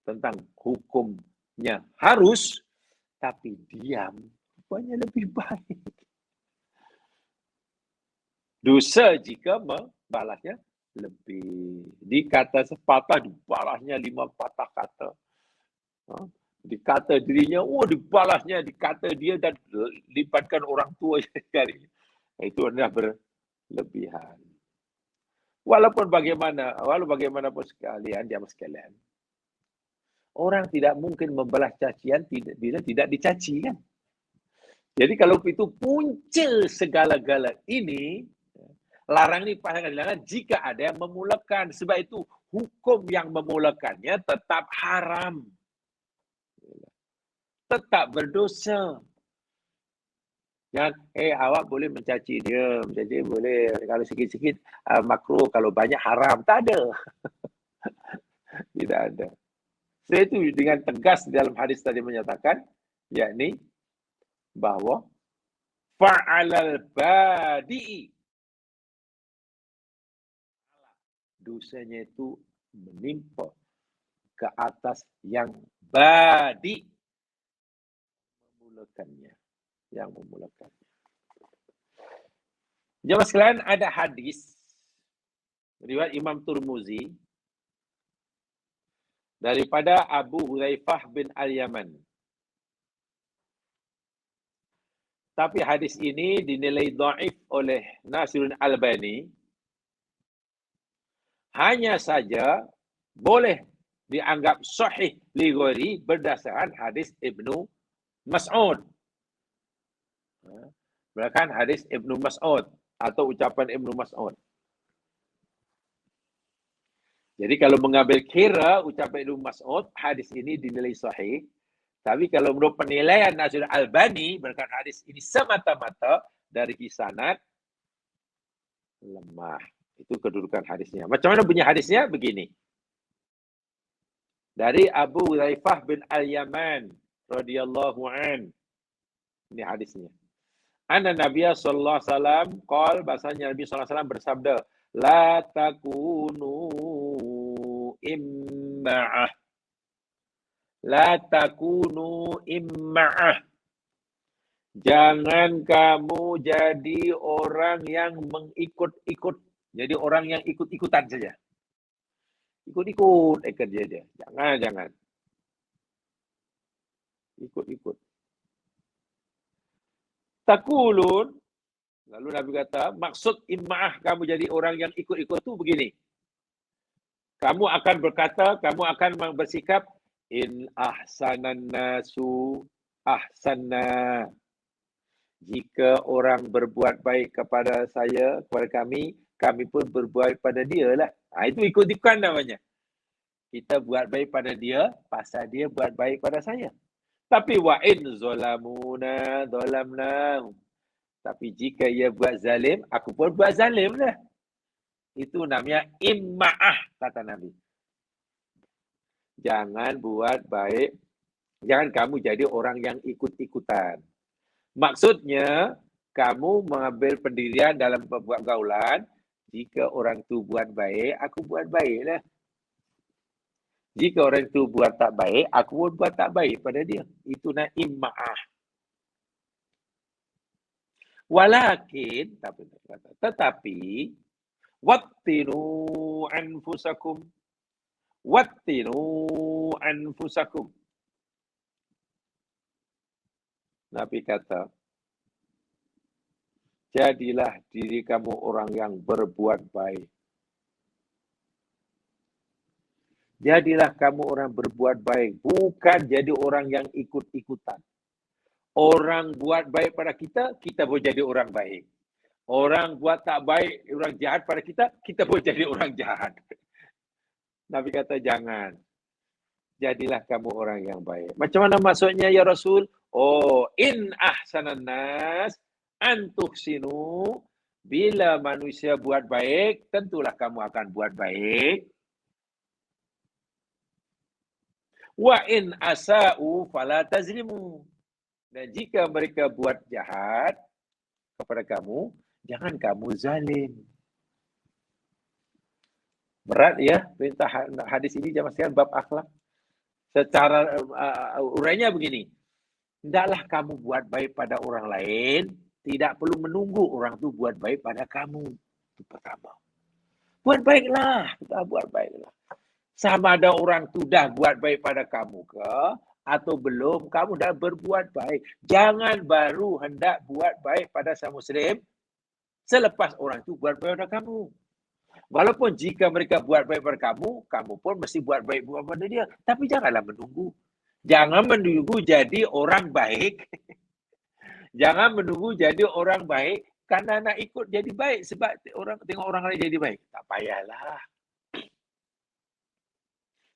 tentang hukumnya harus, tapi diam rupanya lebih baik. Dosa jika membalasnya lebih. Dikata sepatah, dibalasnya 5 patah kata. Dikata dirinya, dibalasnya, dikata dia dan libatkan orang tua sekali. Itu adalah berlebihan. Walaupun bagaimanapun sekalian, jamaah sekalian, orang tidak mungkin membalas cacian bila tidak dicaci kan. Jadi kalau itu punca segala-gala ini, larang ini pasal dilarang jika ada yang memulakan. Sebab itu hukum yang memulakannya tetap haram. Tetap berdosa. Jangan, awak boleh mencaci dia boleh, kalau sikit-sikit makruh, kalau banyak haram. Tak ada. Tidak ada. Saya itu dengan tegas dalam hadis tadi menyatakan, yakni bahawa fa'alal badi'i, dosanya itu menimpa ke atas yang badi, yang memulakannya. Jemaah sekalian, ada hadis riwayat Imam Tirmizi daripada Abu Hudzaifah bin Al-Yaman. Tapi hadis ini dinilai dhaif oleh Nasiruddin Albani. Hanya saja boleh dianggap sahih li ghairi berdasarkan hadis Ibnu Mas'ud. Berdasarkan hadis Ibnu Mas'ud atau ucapan Ibnu Mas'ud. Jadi kalau mengambil kira ucapan Ibnu Mas'ud, hadis ini dinilai sahih. Tapi kalau menurut penilaian Nasiruddin Albani, berdasarkan hadis ini semata-mata dari sanad lemah. Itu kedudukan hadisnya. Macam mana bunyi hadisnya? Begini. Dari Abu Hudzaifah bin Al-Yaman radhiyallahu an. Ini hadisnya. Anna Nabiya sallallahu alaihi wasallam qala, bahasanya Nabi sallallahu alaihi wasallam bersabda, la takunu imma'ah. La takunu imma'ah. Jangan kamu jadi orang yang mengikut-ikut. Jadi orang yang ikut-ikutan saja. Ikut-ikut kerja dia. Jangan. Ikut-ikut. Takulun. Lalu Nabi kata, maksud imma'ah kamu jadi orang yang ikut-ikut tu begini. Kamu akan berkata, kamu akan bersikap, in ahsanan nasu ahsanna. Jika orang berbuat baik kepada saya, kepada kami pun berbuat pada dia lah. Itu ikut-ikutan namanya. Kita buat baik pada dia, pasal dia buat baik pada saya. Tapi wa in zolamuna, zolamna. Tapi jika ia buat zalim, aku pun buat zalim lah. Itu namanya imma'ah, kata Nabi. Jangan buat baik. Jangan kamu jadi orang yang ikut-ikutan. Maksudnya, kamu mengambil pendirian dalam pergaulan. Jika orang tu buat baik, aku buat baiklah. Jika orang tu buat tak baik, aku pun buat tak baik pada dia. Itu nak imma'ah. Walakin, tetapi, wattinu anfusakum. Wattinu anfusakum. Nabi kata, jadilah diri kamu orang yang berbuat baik. Jadilah kamu orang berbuat baik. Bukan jadi orang yang ikut-ikutan. Orang buat baik pada kita, kita boleh jadi orang baik. Orang buat tak baik, orang jahat pada kita boleh jadi orang jahat. Nabi kata jangan. Jadilah kamu orang yang baik. Macam mana maksudnya ya Rasul? Oh, in ahsanan nas antuhsinu. Bila manusia buat baik, tentulah kamu akan buat baik. Wa in asa'u fala tazlimu. Dan jika mereka buat jahat kepada kamu, jangan kamu zalim. Berat ya perintah hadis ini jemaah sekalian bab akhlak. Secara urainya begini. Hendaklah kamu buat baik pada orang lain, tidak perlu menunggu orang tu buat baik pada kamu. Itu pertama. Buat baiklah, kita buat baiklah. Sama ada orang tu dah buat baik pada kamu ke atau belum, kamu dah berbuat baik. Jangan baru hendak buat baik pada sama muslim selepas orang tu buat baik pada kamu. Walaupun jika mereka buat baik pada kamu, kamu pun mesti buat baik pada dia. Tapi janganlah menunggu. Jangan menunggu jadi orang baik. Jangan menunggu jadi orang baik kerana nak ikut jadi baik sebab orang tengok orang lain jadi baik. Tak payahlah.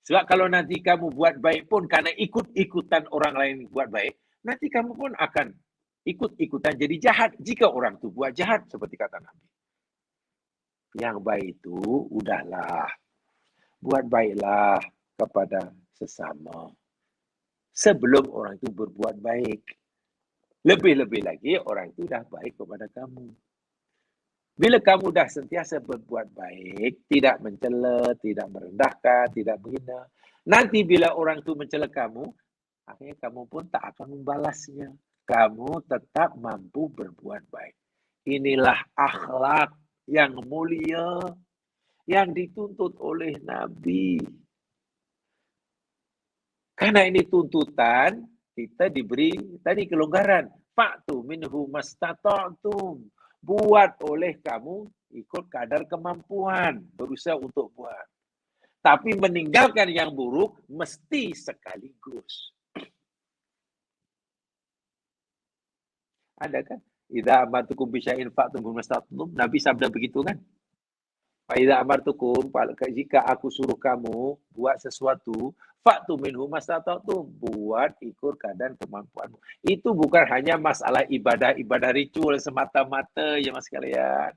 Sebab kalau nanti kamu buat baik pun kerana ikut-ikutan orang lain buat baik, nanti kamu pun akan ikut-ikutan jadi jahat jika orang tu buat jahat seperti kata Nabi. Yang baik itu udahlah, buat baiklah kepada sesama sebelum orang itu berbuat baik. Lebih-lebih lagi orang itu dah baik kepada kamu. Bila kamu dah sentiasa berbuat baik, tidak mencela, tidak merendahkan, tidak menghina, nanti bila orang itu mencela kamu, akhirnya kamu pun tak akan membalasnya. Kamu tetap mampu berbuat baik. Inilah akhlak yang mulia yang dituntut oleh Nabi. Karena ini tuntutan, kita diberi tadi kelonggaran. Fa'tu minhu mastata'tum. Buat oleh kamu ikut kadar kemampuan. Berusaha untuk buat. Tapi meninggalkan yang buruk mesti sekaligus. Ada kan? Idza amartukum bisyai'in fa'tu minhu mastata'tum. Nabi sabda begitu kan? Idza amartukum, jika aku suruh kamu buat sesuatu, fa'tu minhu mastata'tum, buat ikut keadaan kemampuanmu. Itu bukan hanya masalah ibadah ritual semata-mata ya mas sekalian.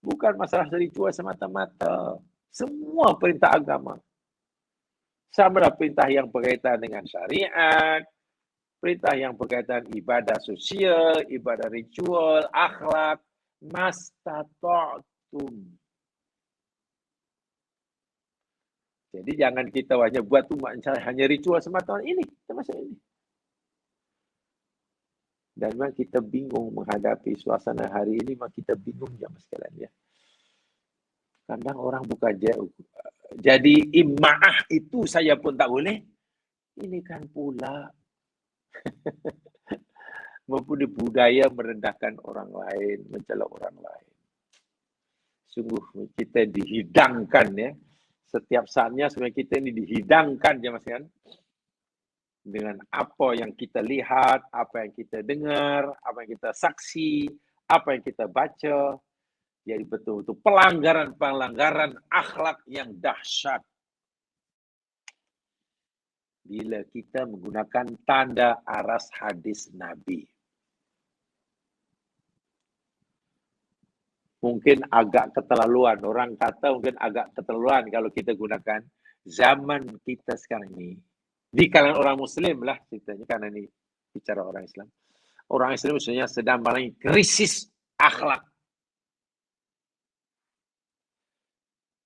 Bukan masalah ritual semata-mata. Semua perintah agama. Sama ada perintah yang berkaitan dengan syariat, perintah yang berkaitan ibadah sosial, ibadah ritual, akhlak, mastata'tum. Jadi jangan kita hanya buat tu hanya ritual semata ini, termasuk ini. Dan memang kita bingung menghadapi suasana hari ini, memang kita bingung jemaah sekalian ya. Kadang orang bukan jadi ima'ah itu saya pun tak boleh. Ini kan pula mempunyai budaya merendahkan orang lain, mencela orang lain. Sungguh kita dihidangkan ya. Setiap saatnya sebenarnya kita ini dihidangkan ya mas kan. Dengan apa yang kita lihat, apa yang kita dengar, apa yang kita saksi, apa yang kita baca. Jadi betul-betul pelanggaran akhlak yang dahsyat. Bila kita menggunakan tanda aras hadis Nabi. Mungkin agak keterlaluan. Orang kata mungkin agak keterlaluan kalau kita gunakan zaman kita sekarang ini. Di kalangan orang Muslim lah ceritanya, karena ini bicara orang Islam. Orang Islam maksudnya sedang mengalami krisis akhlak.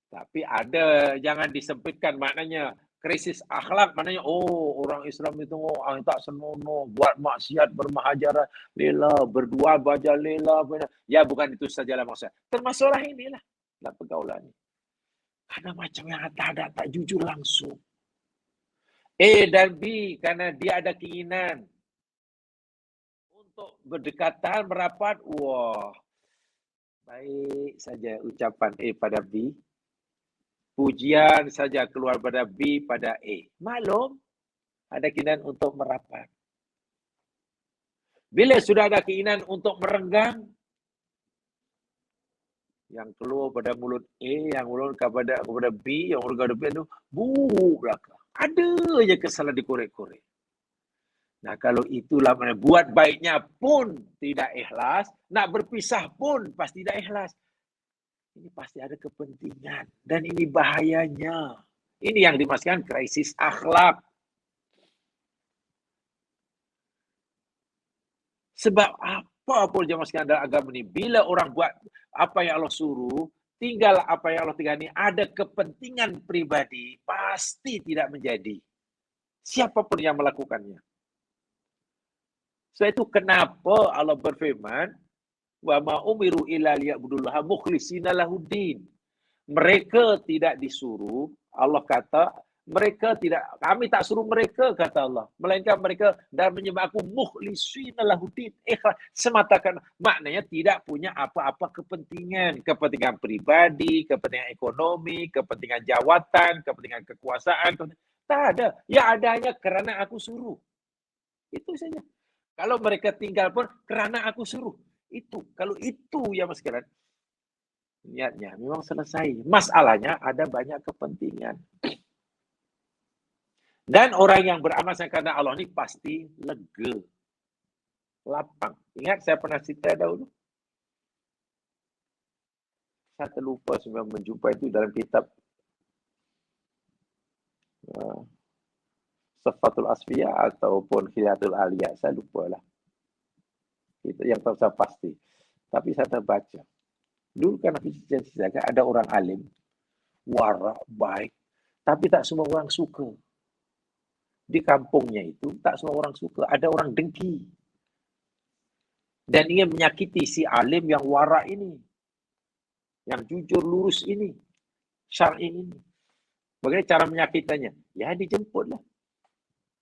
Tapi ada, jangan disempitkan maknanya. Krisis akhlak maknanya, orang Islam itu tak senonoh, buat maksiat, bermahajaran, lela, berdua baca lela. Ya bukan itu sajalah maksudnya. Termasuk orang inilah, dalam pergaulan ini. Karena macam yang tak jujur langsung. A dan B, karena dia ada keinginan untuk berdekatan, merapat. Wah, baik saja ucapan A pada B. Pujian saja keluar pada B pada A. Maklum, ada keinginan untuk merapat. Bila sudah ada keinginan untuk merenggang, yang keluar pada mulut A, yang keluar kepada B, yang keluar kepada B itu buruk belaka. Ada je kesalahan dikorek-korek. Nah kalau itulah mana buat baiknya pun tidak ikhlas, nak berpisah pun pasti tidak ikhlas. Ini pasti ada kepentingan. Dan ini bahayanya. Ini yang dimaksudkan krisis akhlak. Sebab apa pun jemaah sekalian dalam agama ini, bila orang buat apa yang Allah suruh, tinggal apa yang Allah tinggal ini, ada kepentingan pribadi, pasti tidak menjadi. Siapapun yang melakukannya. Sebab itu kenapa Allah berfirman, wa ma umiru illa liya'budullaha mukhlishina lahuddin. Mereka tidak disuruh, Allah kata, kami tak suruh mereka, kata Allah, melainkan mereka dan menyembah aku mukhlishina lahuddin, ikhlas semata, maknanya tidak punya apa-apa kepentingan pribadi, kepentingan ekonomi, kepentingan jawatan, kepentingan kekuasaan, tak ada. Yang adanya kerana aku suruh. Itu saja. Kalau mereka tinggal pun kerana aku suruh. Itu, kalau itu ya mas sekalian, niatnya memang selesai. Masalahnya ada banyak kepentingan. Dan orang yang beramal karena Allah ini pasti lega. lapang. Ingat saya pernah cerita dahulu. Saya terlupa sebenarnya menjumpai itu dalam kitab Sifatul Asfiya ataupun Khilatul Aliyah. Saya lupa lah. Itu yang tahu saya pasti. Tapi saya terbaca. Dulu kan aku cerita ada orang alim, warak, baik, tapi tak semua orang suka. Di kampungnya itu tak semua orang suka. Ada orang dengki. Dan ingin menyakiti si alim yang warak ini. Yang jujur lurus ini. Syar'i ini. Bagaimana cara menyakitanya? Ya dijemputlah.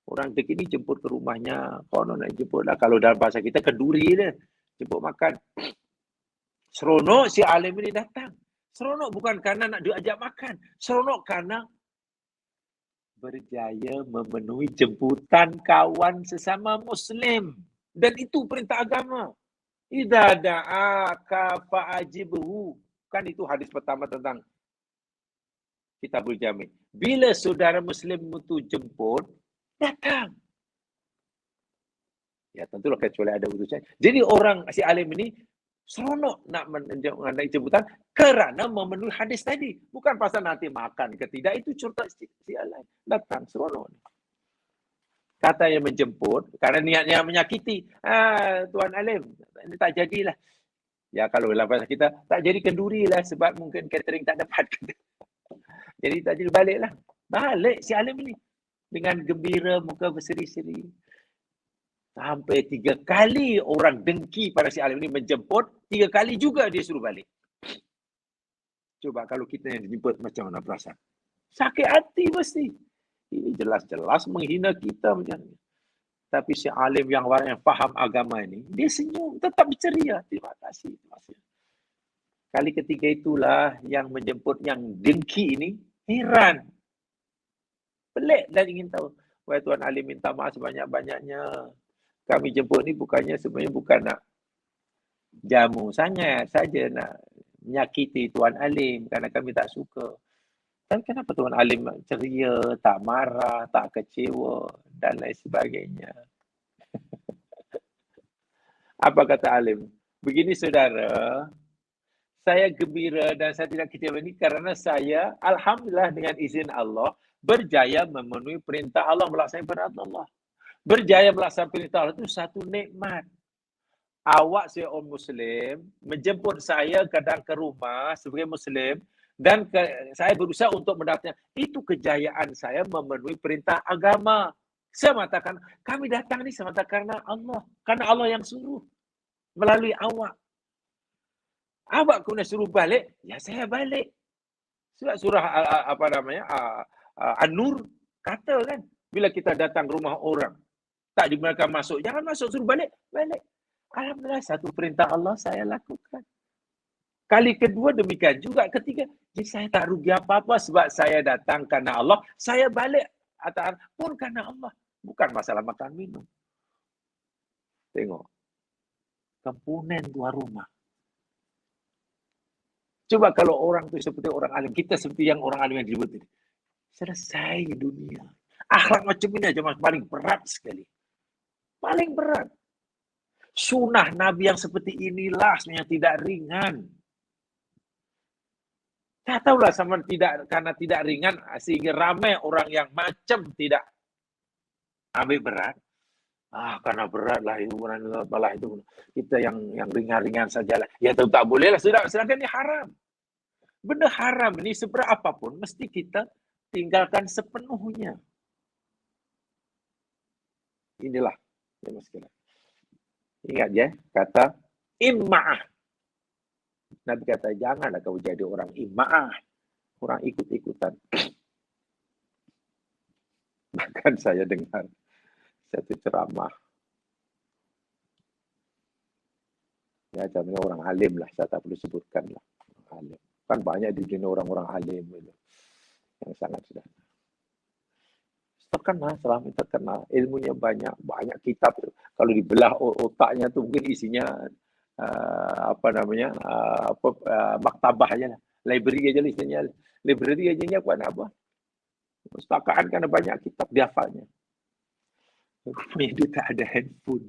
Orang dek ini jemput ke rumahnya. Konon nak jemputlah. Kalau dalam bahasa kita kenduri dia. Jemput makan. Seronok si alim ini datang. Seronok bukan karena nak diajak makan. Seronok karena berjaya memenuhi jemputan kawan sesama Muslim. Dan itu perintah agama. Idza da'aka fa'ajibhu. Kan itu hadis pertama tentang Kitabul Jami'. Bila saudara Muslim itu jemput, datang. Ya tentulah kecuali ada urusan. Jadi orang si alim ini seronok nak menaik jemputan kerana memenuhi hadis tadi. Bukan pasal nanti makan ke tidak. Itu cerita si alim. Datang, seronok. Kata yang menjemput, karena niatnya menyakiti. Tuan alim, ini tak jadilah. Ya kalau dalam bahasa kita, tak jadi kenduri lah sebab mungkin catering tak dapat. Jadi tak jadi baliklah. Balik si alim ini. Dengan gembira, muka berseri-seri. Sampai 3 kali orang dengki pada si alim ini menjemput, 3 kali juga dia suruh balik. Coba kalau kita yang dijemput macam mana perasaan? Sakit hati pasti. Ini jelas-jelas menghina kita macam ni. Tapi si alim yang faham agama ini, dia senyum, tetap berceria. Terima kasih. Kali ketiga itulah yang menjemput yang dengki ini, heran. Pelik dan ingin tahu. Wahai Tuan Alim, minta maaf sebanyak-banyaknya. Kami jemput ni sebenarnya bukan nak jamu sangat saja, nak menyakiti Tuan Alim kerana kami tak suka. Dan kenapa Tuan Alim ceria, tak marah, tak kecewa dan lain sebagainya. Apa kata Alim? Begini saudara, saya gembira dan saya tidak kecewa ini kerana saya, alhamdulillah dengan izin Allah, berjaya memenuhi perintah Allah, melaksanakan perintah Allah. Berjaya melaksanakan perintah Allah itu satu nikmat. Awak seorang Muslim menjemput saya kadang ke rumah sebagai Muslim dan saya berusaha untuk mendatangkan. Itu kejayaan saya memenuhi perintah agama. Saya mengatakan, kami datang ni semata karena Allah. Karena Allah yang suruh melalui awak. Awak kena suruh balik, ya saya balik. Surah An-Nur kata kan, bila kita datang rumah orang, tak dibenarkan masuk, jangan masuk, suruh balik, balik. Alhamdulillah, satu perintah Allah saya lakukan. Kali kedua demikian juga, ketiga, jadi saya tak rugi apa-apa sebab saya datang karena Allah, saya balik pun karena Allah. Bukan masalah makan minum. Tengok, komponen tuan rumah. Coba kalau orang tu seperti orang alim, kita seperti yang orang alim yang disebut ini. Selesai dunia. Akhlak macam ini aja paling berat sekali. Paling berat. Sunnah Nabi yang seperti inilah yang tidak ringan. Saya tahulah sama karena tidak ringan sehingga ramai orang yang macam tidak ambil berat. Karena berat lah itu, malah itu kita yang ringan-ringan sajalah. Ya tentu tak boleh lah, sedangkan ini haram. Benda haram ini seberapa apapun mesti kita tinggalkan sepenuhnya. Inilah ya Mas kira. Ingat ya, kata imma'ah. Nabi kata janganlah kau jadi orang imma'ah, orang ikut-ikutan. Bahkan saya dengar satu ceramah. Ya, contohnya orang alim lah, saya tak perlu sebutkan lah. Alim. Kan banyak di dunia orang-orang alim itu. Yang sangat sudah terkenal, selama terkenal. Ilmunya banyak kitab. Kalau dibelah otaknya tu mungkin isinya maktabah aja lah. Library aja lah isinya. Library aja ni apa? Perpustakaan kan banyak kitab, dia hafalnya. Rupanya dia tak ada handphone.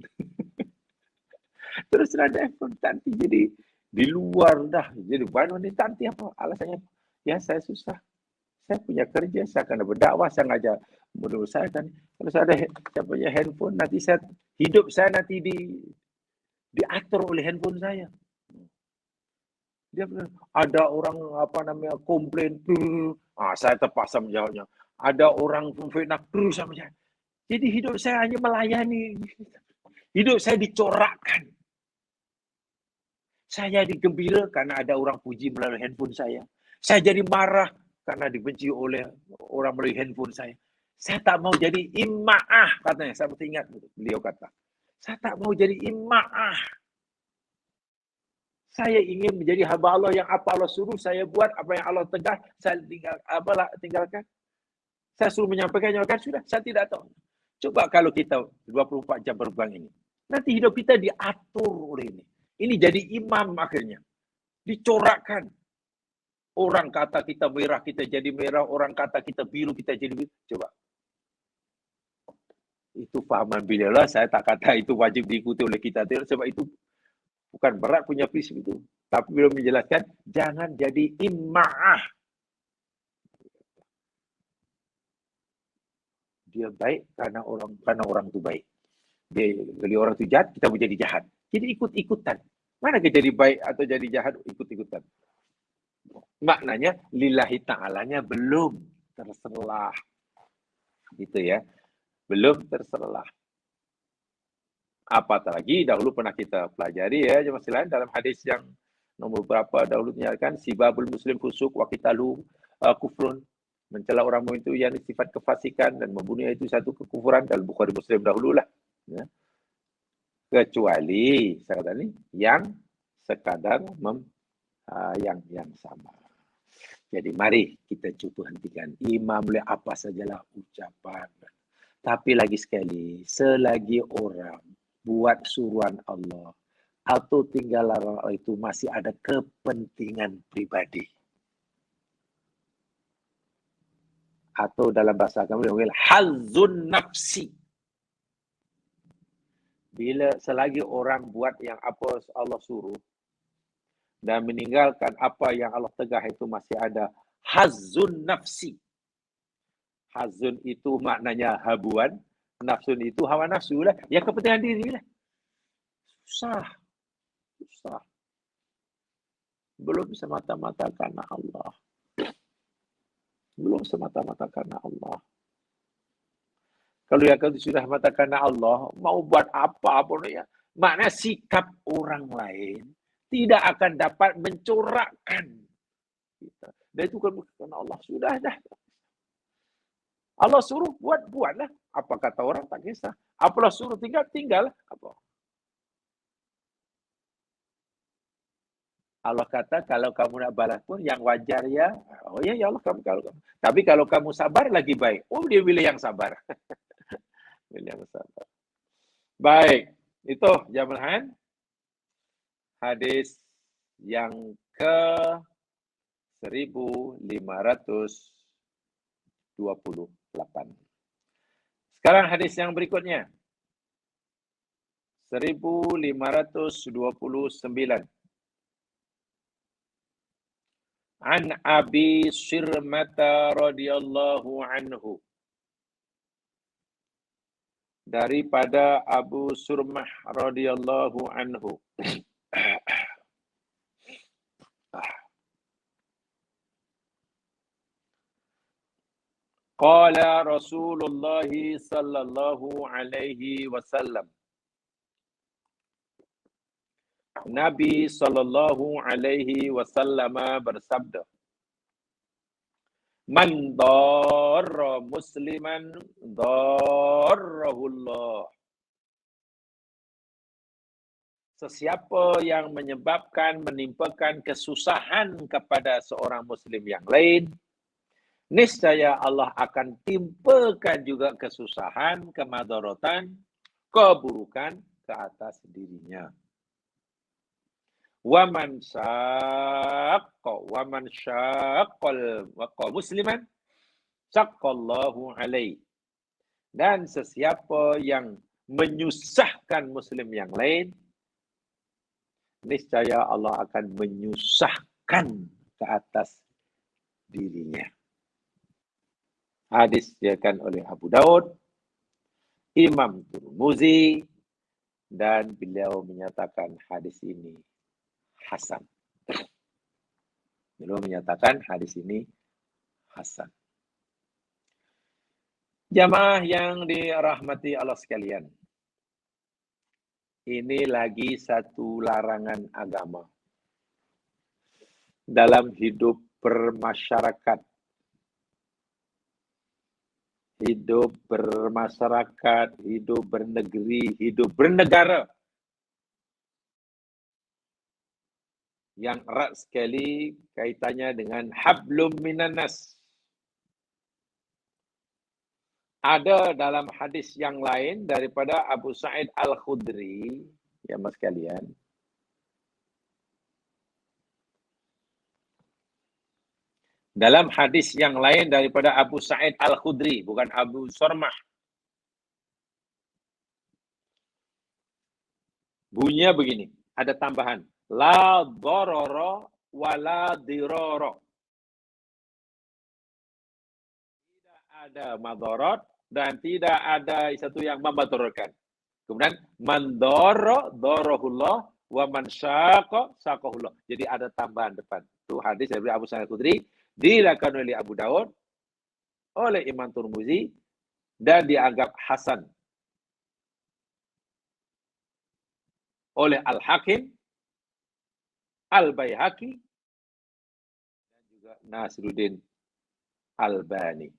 Terus ada handphone tanti jadi di luar dah. Jadi mana ni tanti apa? Alasannya, ya saya susah. Saya punya kerja, saya akan berdakwah, saya ngajar murid saya kan. Kalau saya ada saya punya handphone, nanti saya hidup saya nanti diatur oleh handphone saya. Dia bilang, ada orang apa namanya komplain, saya terpaksa menjawabnya. Ada orang fitnah, saya menjawab. Jadi hidup saya hanya melayani. Hidup saya dicorakkan. Saya digembira karena ada orang puji melalui handphone saya. Saya jadi marah karena dibenci oleh orang melalui handphone saya. Saya tak mau jadi ima'ah, katanya. Saya masih ingat beliau kata. Saya tak mau jadi ima'ah. Saya ingin menjadi hamba Allah yang apa Allah suruh saya buat, apa yang Allah tegas, saya tinggalkan. Saya suruh menyampaikannya, kan sudah, saya tidak tahu. Coba kalau kita 24 jam berpegang ini. Nanti hidup kita diatur oleh ini. Ini jadi imam akhirnya. Dicorakkan. Orang kata kita merah, kita jadi merah. Orang kata kita biru, kita jadi biru. Coba. Itu fahaman beliau lah. Saya tak kata itu wajib diikuti oleh kita. Sebab itu bukan berat punya prinsip itu. Tapi beliau menjelaskan, jangan jadi ima'ah. Dia baik karena orang itu baik. Jadi orang itu jahat, kita menjadi jahat. Jadi ikut-ikutan. Mana ke jadi baik atau jadi jahat, ikut-ikutan. Maknanya lillahi ta'alanya belum terselah. Gitu ya. Belum terselah. Apatah lagi dahulu pernah kita pelajari ya jemaah sekalian dalam hadis yang nomor berapa dahulu menyatakan sibabul muslim fusuk wa qitalu kufrun, mencela orang mukmin itu yang sifat kefasikan dan membunuhnya itu satu kekufuran, dalam Bukhari Muslim dahululah ya. Kecuali saya kata ni yang sekadar yang sama. Jadi mari kita cuba hentikan imam boleh apa sajalah ucapan. Tapi lagi sekali, selagi orang buat suruhan Allah atau tinggal larang Allah itu masih ada kepentingan pribadi. Atau dalam bahasa kami hazun nafsi. Bila selagi orang buat yang apa Allah suruh dan meninggalkan apa yang Allah tegah itu masih ada hazun nafsi. Hazun itu maknanya habuan, nafsun itu hawa nafsu lah, ya kepentingan diri lah. Susah. Belum semata-mata karena Allah. Belum semata-mata karena Allah. Kalau yang sudah mata karena Allah, mau buat apa pun ya. Makna sikap orang lain tidak akan dapat mencorakkan kita. Dan itu kan karena Allah. Sudah dah. Allah suruh buatlah. Apa kata orang tak kisah. Apalah suruh tinggal. Apa? Allah kata kalau kamu nak balas pun yang wajar ya. Oh ya Allah kamu. Tapi kalau kamu sabar lagi baik. Oh dia pilih yang sabar. Pilih yang sabar. Baik. Itu jamaah hadis yang ke 1528. Sekarang hadis yang berikutnya. 1529. An Abi Sirmata radhiyallahu anhu. Daripada Abu Surmah radhiyallahu anhu. Qala Rasulullah sallallahu alaihi wasallam. Nabi sallallahu alaihi wasallam bersabda, man darra musliman darrahullah. Sesiapa yang menyebabkan, menimpakan kesusahan kepada seorang muslim yang lain, niscaya Allah akan timpakan juga kesusahan, kemadaratan, keburukan ke atas dirinya. Waman syaqqal musliman syaqqallahu alaihi. Dan sesiapa yang menyusahkan muslim yang lain, niscaya Allah akan menyusahkan ke atas dirinya. Hadis diriwayatkan oleh Abu Daud, Imam Tirmizi, dan beliau menyatakan hadis ini hasan. Beliau menyatakan hadis ini hasan. Jamaah yang dirahmati Allah sekalian, ini lagi satu larangan agama dalam hidup bermasyarakat. Hidup bermasyarakat, hidup bernegeri, hidup bernegara. Yang erat sekali kaitannya dengan hablum minan nas. Ada dalam hadis yang lain daripada Abu Sa'id Al-Khudri, ya mas sekalian. Dalam hadis yang lain daripada Abu Sa'id Al-Khudri, bukan Abu Sarmah. Bunyinya begini, ada tambahan. La dharara wa la dirara. Tidak ada madarat dan tidak ada satu yang memadaratkan. Kemudian man dharra dharahullah wa man syaqa saqahullah. Jadi ada tambahan depan. Itu hadis dari Abu Sa'id Al-Khudri, diriwayatkan oleh Abu Daud, oleh Imam Tirmizi, dan dianggap hasan oleh Al-Hakim, Al-Baihaqi, dan juga Nasiruddin Albani.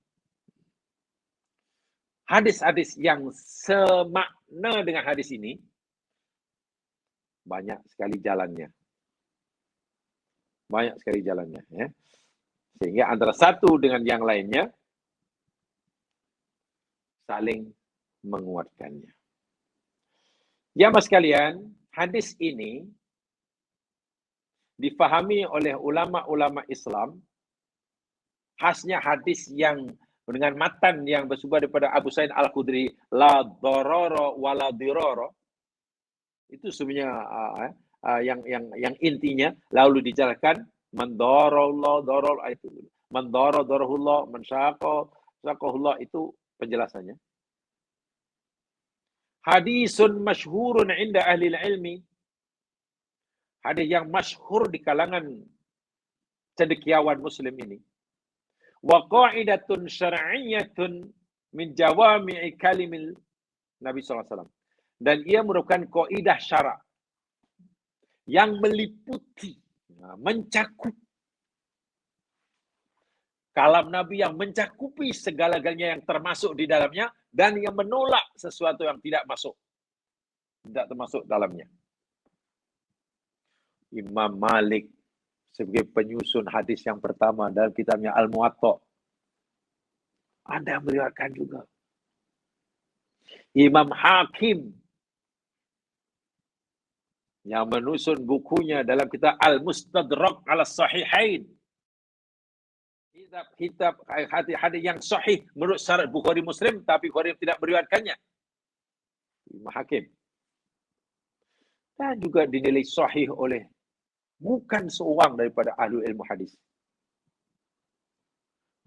Hadis-hadis yang semakna dengan hadis ini banyak sekali jalannya. Banyak sekali jalannya. Ya. Sehingga antara satu dengan yang lainnya saling menguatkannya. Ya mas sekalian, hadis ini difahami oleh ulama-ulama Islam, khasnya hadis yang dengan matan yang bersumber daripada Abu Sa'id Al-Khudri, la dharara wa la dirara. Itu sebenarnya yang intinya lalu dijelaskan man darallahu daral itu. Man darahullah, man syaqahullah itu penjelasannya. Hadisun masyhurun inda ahli ilmi. Hadis yang masyhur di kalangan cendekiawan muslim ini. Wa qa'idatun syar'iyyatun min jawami'i kalimil Nabi SAW. Dan ia merupakan kaidah syarak yang meliputi, mencakup kalam Nabi, yang mencakupi segala-galanya yang termasuk di dalamnya dan yang menolak sesuatu yang tidak termasuk dalamnya. Imam Malik sebagai penyusun hadis yang pertama dalam kitabnya Al-Muwatta, ada meriwayatkan juga. Imam Hakim yang menyusun bukunya dalam kitab Al-Mustadrak ala Sahihain, kitab hadis yang sahih menurut syarat Bukhari Muslim, tapi Bukhari tidak meriwayatkannya. Imam Hakim. Dan juga dinilai sahih oleh bukan seorang daripada ahli ilmu hadis.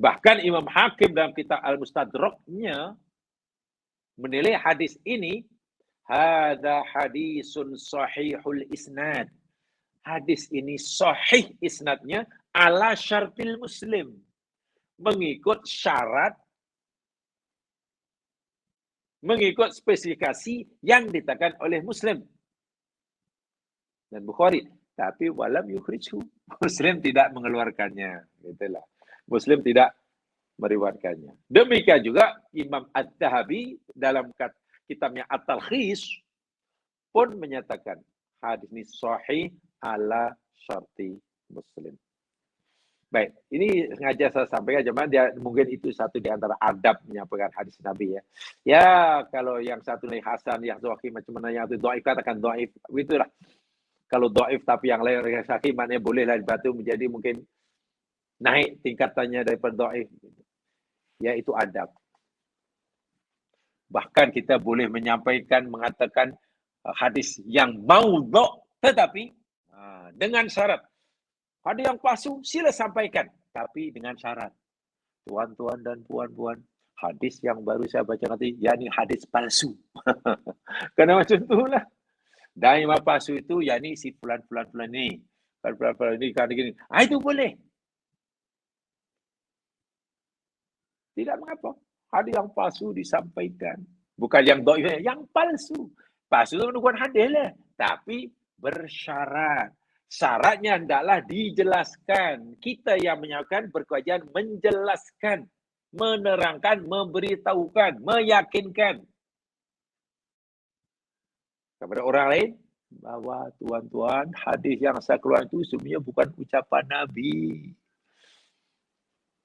Bahkan Imam Hakim dalam kitab Al-Mustadraknya menilai hadis ini, hadza hadisun sahihul isnad. Hadis ini sahih isnadnya ala syartil Muslim. Mengikut syarat, mengikut spesifikasi yang ditetapkan oleh Muslim dan Bukhari. Tapi walam yukhrijhu. Muslim tidak mengeluarkannya. Itulah. Muslim tidak meriwayatkannya. Demikian juga Imam Adz-Dzahabi dalam kitabnya At-Talkhis pun menyatakan hadis ini sahih ala syarti Muslim. Baik, ini sengaja saya sampaikan, dia mungkin itu satu di antara adab menyampaikan hadis Nabi ya. Ya, kalau yang satu nih hasan, yang sahih macam mana, yang itu dhaif katakan dhaif, itulah. Kalau dhaif tapi yang lain yang sahih, maknanya bolehlah dibatu menjadi mungkin naik tingkatannya daripada dhaif. Ya, itu adab. Bahkan kita boleh menyampaikan, mengatakan hadis yang maudhu', tetapi Dengan syarat. Ada yang palsu, sila sampaikan. Tapi dengan syarat. Tuan-tuan dan puan-puan, hadis yang baru saya baca nanti, yakni hadis palsu. Kena macam itulah. Dan yang palsu itu, yakni si fulan-fulan ni. Fulan-fulan ni, kan gini. Itu boleh. Tidak mengapa. Hadis yang palsu disampaikan. Bukan yang dhaif, yang palsu. Palsu itu bukan hadis lah. Tapi bersyarat. Syaratnya hendaklah dijelaskan. Kita yang menyampaikan berkewajiban menjelaskan, menerangkan, memberitahukan, meyakinkan kepada orang lain bahawa tuan-tuan, hadis yang saya keluarkan itu sebenarnya bukan ucapan Nabi.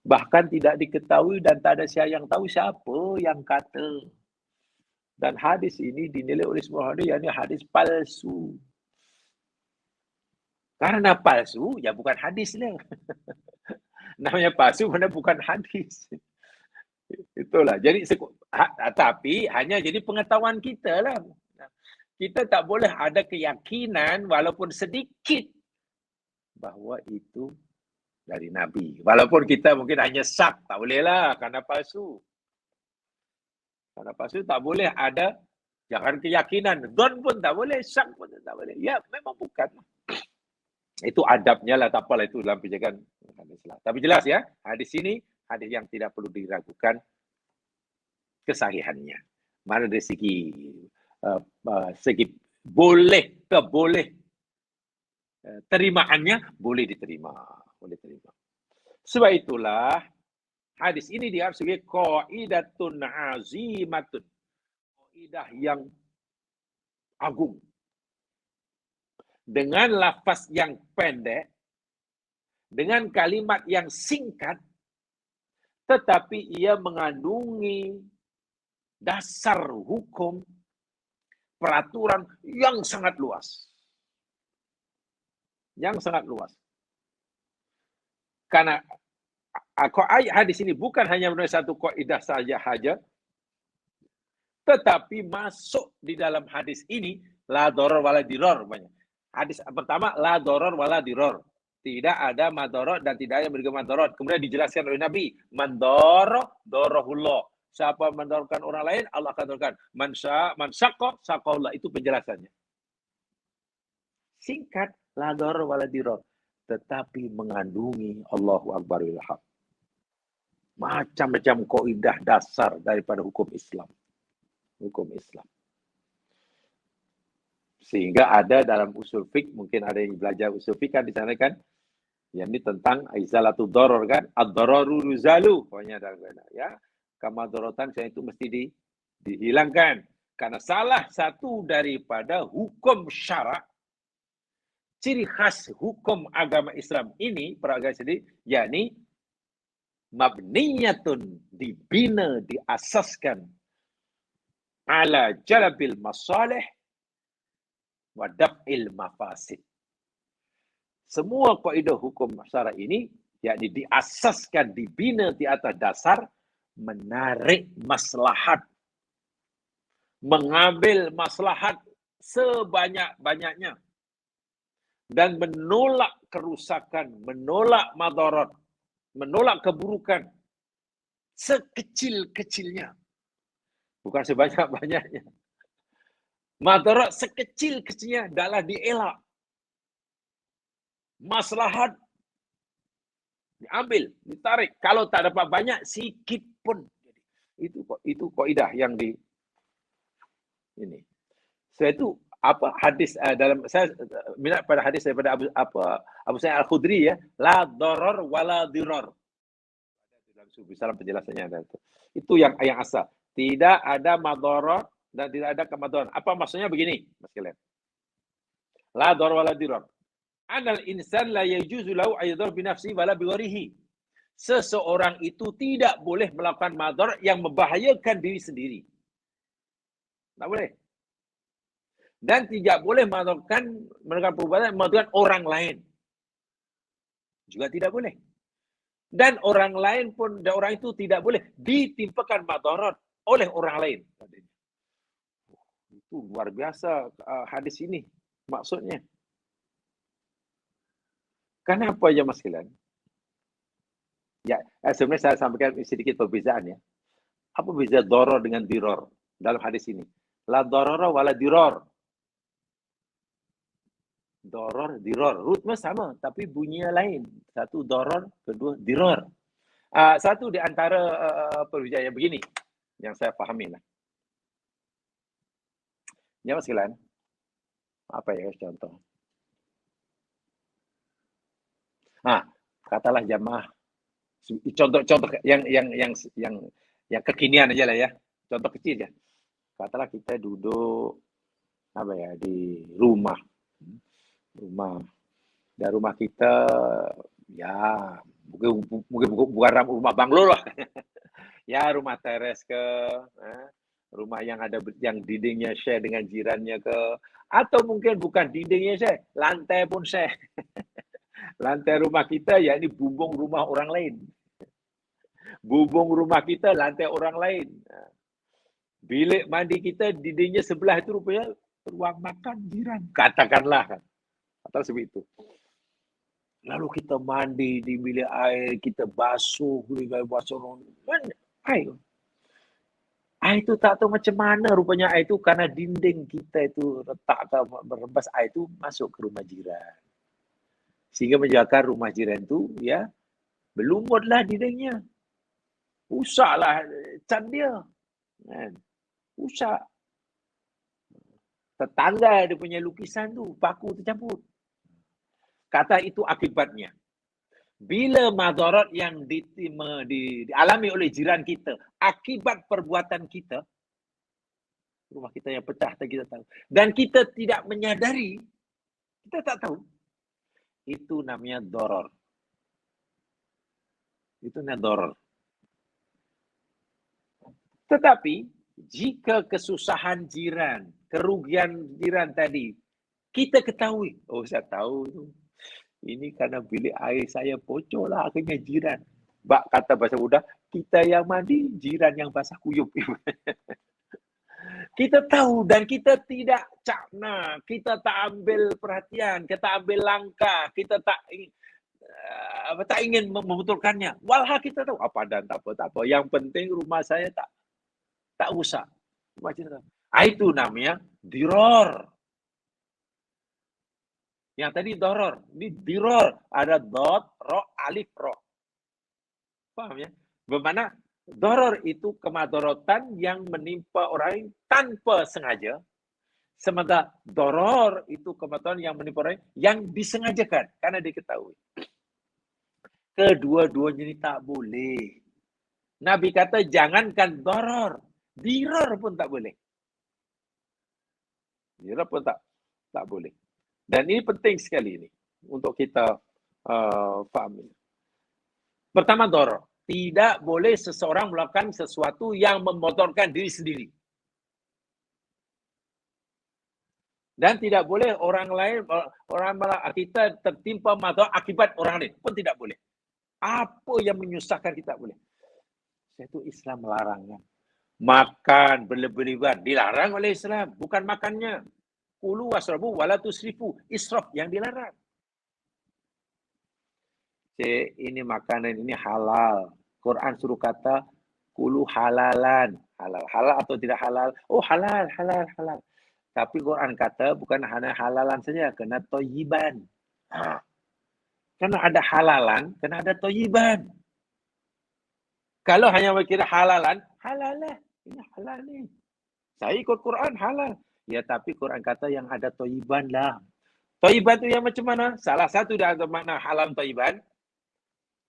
Bahkan tidak diketahui dan tak ada siapa yang tahu siapa yang kata. Dan hadis ini dinilai oleh semua hadis, yakni hadis palsu. Karena palsu, ya bukan hadis lah. Namanya palsu, mana bukan hadis. Itulah. Jadi, tapi hanya jadi pengetahuan kita lah. Kita tak boleh ada keyakinan walaupun sedikit bahawa itu dari Nabi. Walaupun kita mungkin hanya syak, tak boleh lah kerana palsu. Kerana palsu tak boleh ada, jangan keyakinan. Don pun tak boleh, syak pun tak boleh. Ya, memang bukan. Itu adabnya lah, tak apalah itu dalam penjagaan hadis lah. Tapi jelas ya, hadis ini hadis yang tidak perlu diragukan kesahihannya. Mana dari segi terimaannya boleh diterima. Sebab itulah hadis ini dianggap sebagai qaidatun azimatun. Kaidah yang agung. Dengan lafaz yang pendek, dengan kalimat yang singkat, tetapi ia mengandungi dasar hukum, peraturan yang sangat luas. Yang sangat luas. Karena hadis ini bukan hanya menulis satu kaidah saja, tetapi masuk di dalam hadis ini la darar wala dirar banyak. Hadis pertama, la darar wala dirar. Tidak ada madarat dan tidak ada memberikan madarat. Kemudian dijelaskan oleh Nabi, man darahullah. Siapa mendaratkan orang lain, Allah akan daratkan. Man syaqqa syaqallah. Itu penjelasannya. Singkat, la darar wala dirar. Tetapi mengandungi Allahu Akbar wal haq. Macam-macam kaidah dasar daripada hukum Islam. Hukum Islam. Sehingga ada dalam usul fiqh, mungkin ada yang belajar usul fiqh kan di sana kan, yang ini tentang izalatul darar kan, ad-dararu yuzalu, pokoknya dalam ya, kamadharatan saya itu mesti dihilangkan. Karena salah satu daripada hukum syarak, ciri khas hukum agama Islam ini, peragama sendiri, yakni mabniyatun, dibina, diasaskan ala jalabil masalih wa daf'il mafasid. Semua kaedah hukum syarak ini yakni diasaskan, dibina di atas dasar menarik maslahat, mengambil maslahat sebanyak-banyaknya dan menolak kerusakan, menolak madarat, menolak keburukan sekecil-kecilnya, bukan sebanyak-banyaknya. Madarat sekecil-kecilnya adalah dielak. Maslahat diambil, ditarik. Kalau tak dapat banyak, sikit pun. Itu kaidah yang di ini. Sebab itu apa hadis dalam saya minat pada hadis daripada Abu Sa'id Al-Khudri ya, la darar wala dirar. Dalam penjelasannya ada itu. Itu yang asal. Tidak ada madarat dan tidak ada kemadaran. Apa maksudnya begini, Mas kalian? La darar wala dirar. Anal insan la yajuzu lahu ayyadhur bi nafsihi wala bi ghayrihi. Seseorang itu tidak boleh melakukan madarat yang membahayakan diri sendiri. Tak boleh. Dan tidak boleh melakukan perbuatan membahayakan orang lain. Juga tidak boleh. Dan orang lain pun, dan orang itu tidak boleh ditimpakan madarat oleh orang lain. Itu luar biasa hadis ini maksudnya. Kenapa ya Mas sekalian? Ya, sebenarnya saya sampaikan sedikit perbezaan ya. Apa beza doror dengan diror dalam hadis ini? La dororo wala diror. Doror, diror. Rutnya sama, tapi bunyinya lain. Satu doror, kedua diror. Satu di antara perbezaan begini, yang saya pahami lah. Ya Mas sekalian, apa ya contoh? Katalah jamaah. Contoh yang kekinian aja lah ya. Contoh kecil ya. Katalah kita duduk di rumah. Dan rumah kita ya mungkin bukan rumah banglo lah. Ya rumah teres ke, rumah yang ada yang dindingnya share dengan jirannya ke, atau mungkin bukan dindingnya share, lantai pun share. Lantai rumah kita ya ini bumbung rumah orang lain. Bumbung rumah kita lantai orang lain. Bilik mandi kita dindingnya sebelah itu rupanya ruang makan jiran. Katakanlah kan. Atau seperti itu. Lalu kita mandi di bilik air, kita basuh, air. Air itu tak tahu macam mana rupanya air itu karena dinding kita itu retak atau berembas air itu masuk ke rumah jiran. Sehingga menyebabkan rumah jiran itu ya berlumutlah dindingnya. Usahlah cat dia. Kan? Usah. Tetangga dia punya lukisan tu, paku tercampur. Kata itu akibatnya. Bila madarat yang dialami oleh jiran kita, akibat perbuatan kita, rumah kita yang pecah, kita tahu. Dan kita tidak menyadari, kita tak tahu. Itu namanya doror. Itu namanya doror. Tetapi, jika kesusahan jiran, kerugian jiran tadi, kita ketahui. Oh, saya tahu itu. Ini karena bilik air saya bocor lah akhirnya jiran. Bak kata bahasa muda, kita yang mandi, jiran yang basah kuyup. Kita tahu dan kita tidak cakna, kita tak ambil perhatian, kita ambil langkah, kita tak ingin membetulkannya. Walha kita tahu apa dan tak apa. Yang penting rumah saya tak usah. Itu namanya diror. Yang tadi doror, ini diror. Ada dot, ro, alif, ro. Paham ya? Bagaimana doror itu kemadorotan yang menimpa orang lain tanpa sengaja. Sementara doror itu kemadorotan yang menimpa orang lain yang disengajakan karena diketahui. Kedua-duanya ini tak boleh. Nabi kata jangankan doror, diror pun tak boleh. Diror pun tak boleh. Dan ini penting sekali ini untuk kita fahami. Pertama, doror. Tidak boleh seseorang melakukan sesuatu yang memotorkan diri sendiri. Dan tidak boleh orang lain, kita tertimpa madhar akibat orang lain pun tidak boleh. Apa yang menyusahkan kita boleh. Itu Islam melarangnya. Makan berlebihan dilarang oleh Islam, bukan makannya. Kulu wasrabu wala tusrifu, israf yang dilarang. Ini makanan ini halal. Quran suruh kata kulu halalan. Halal atau tidak halal? Oh halal. Tapi Quran kata bukan hanya halalan saja, kena toyiban. Karena ada halalan, kena ada toyiban. Kalau hanya berkira halalan, halal lah. Ini halal ni. Saya ikut Quran halal. Ya, tapi Quran kata yang ada toyiban lah. Toyiban tu yang macam mana? Salah satu dari makna halal toyiban.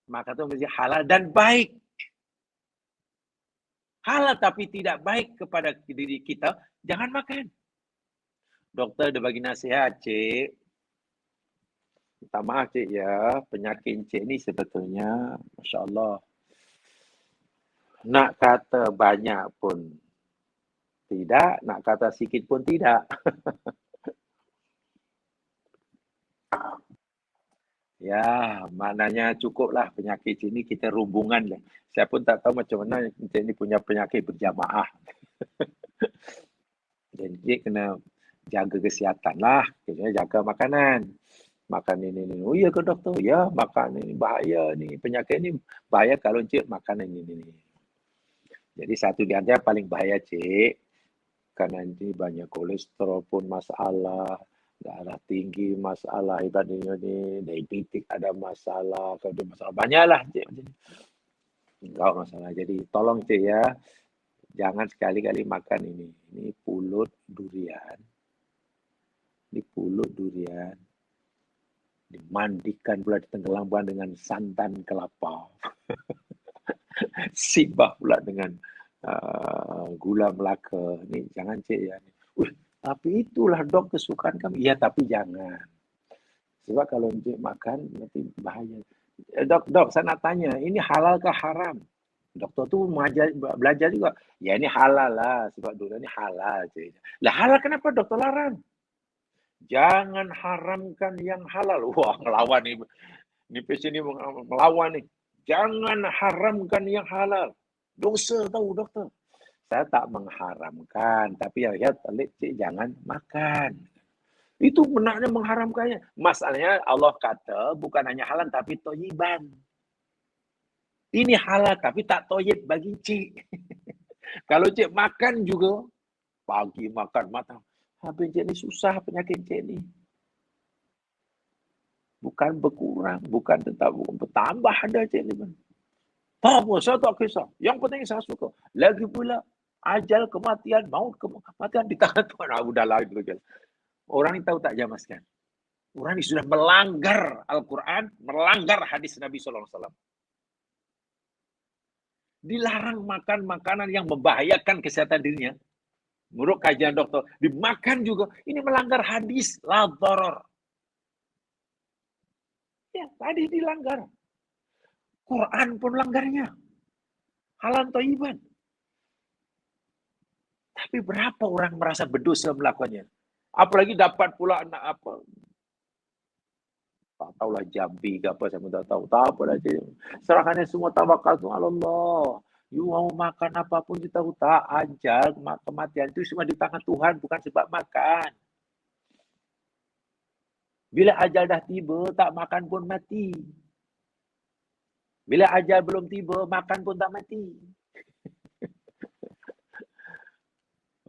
Maka itu mesti halal dan baik. Halal tapi tidak baik kepada diri kita, jangan makan. Dokter dia bagi nasihat, Cik. Minta maaf, Cik ya. Penyakit Cik ni sebetulnya, Masya Allah. Nak kata banyak pun tidak, nak kata sikit pun tidak. Ya, maknanya cukuplah penyakit ini kita rumbungan lah. Saya pun tak tahu macam mana ini punya penyakit berjamaah. Jadi kena jaga kesihatan lah, kena jaga makanan. makan ini. Oh iya ke dokter? Ya, makan ini bahaya ni. Penyakit ni bahaya kalau Cik makan ini. Jadi satu di antara paling bahaya Cik, karena ini banyak kolesterol pun masalah, darah tinggi masalah, ibaratnya ni diabetes ada masalah, kalau masalah banyaklah Cik. Enggak masalah. Jadi tolong Cik ya, jangan sekali-kali makan ini. Ini pulut durian. Dimandikan pula, ditenggelamkan dengan santan kelapa. Sibah pula dengan gula Melaka. Ni jangan Cik ya. Tapi itulah dok kesukaan kami. Ya tapi jangan. Sebab kalau Cik makan nanti bahaya. Dok, saya nak tanya, ini halal ke haram? Doktor tu belajar juga. Ya ini halal lah, sebab durian ni halal. Cik. Lah halal kenapa doktor larang? Jangan haramkan yang halal. Wah, melawan ni. Ni pasien ni melawan ni. Jangan haramkan yang halal. Dosa tahu doktor. Saya tak mengharamkan. Tapi ya telik Cik jangan makan. Itu benarnya mengharamkannya. Masalahnya Allah kata bukan hanya halal tapi toyiban. Ini halal tapi tak toyib bagi Cik. Kalau Cik makan juga, pagi makan matang. Habis Cik ni susah penyakit Cik ni. Bukan berkurang, bukan tetap bertambah ada Cik ni. Tak apa, saya tak kisah. Yang penting saya suka. Lagi pula, ajal kematian, maut kematian di tangan Tuhan. Udahlah itu. Orang ni tahu tak jamaskan. Orang ni sudah melanggar Al-Quran, melanggar hadis Nabi SAW. Dilarang makan makanan yang membahayakan kesehatan dirinya. Menurut kajian dokter, dimakan juga. Ini melanggar hadis, la dharar. Ya, hadis dilanggar. Quran pun langgarnya. Halal thayyiban. Tapi berapa orang merasa berdosa melakukannya? Apalagi dapat pula anak apa? Tak tahulah Jambi ke apa, saya pun tak tahu. Tak apalah. Serahkannya semua tawakal tu Allah. You mau makan apapun kita tahu tak, ajal kematian itu semua di tangan Tuhan, bukan sebab makan. Bila ajal dah tiba, tak makan pun mati. Bila ajal belum tiba, makan pun tak mati.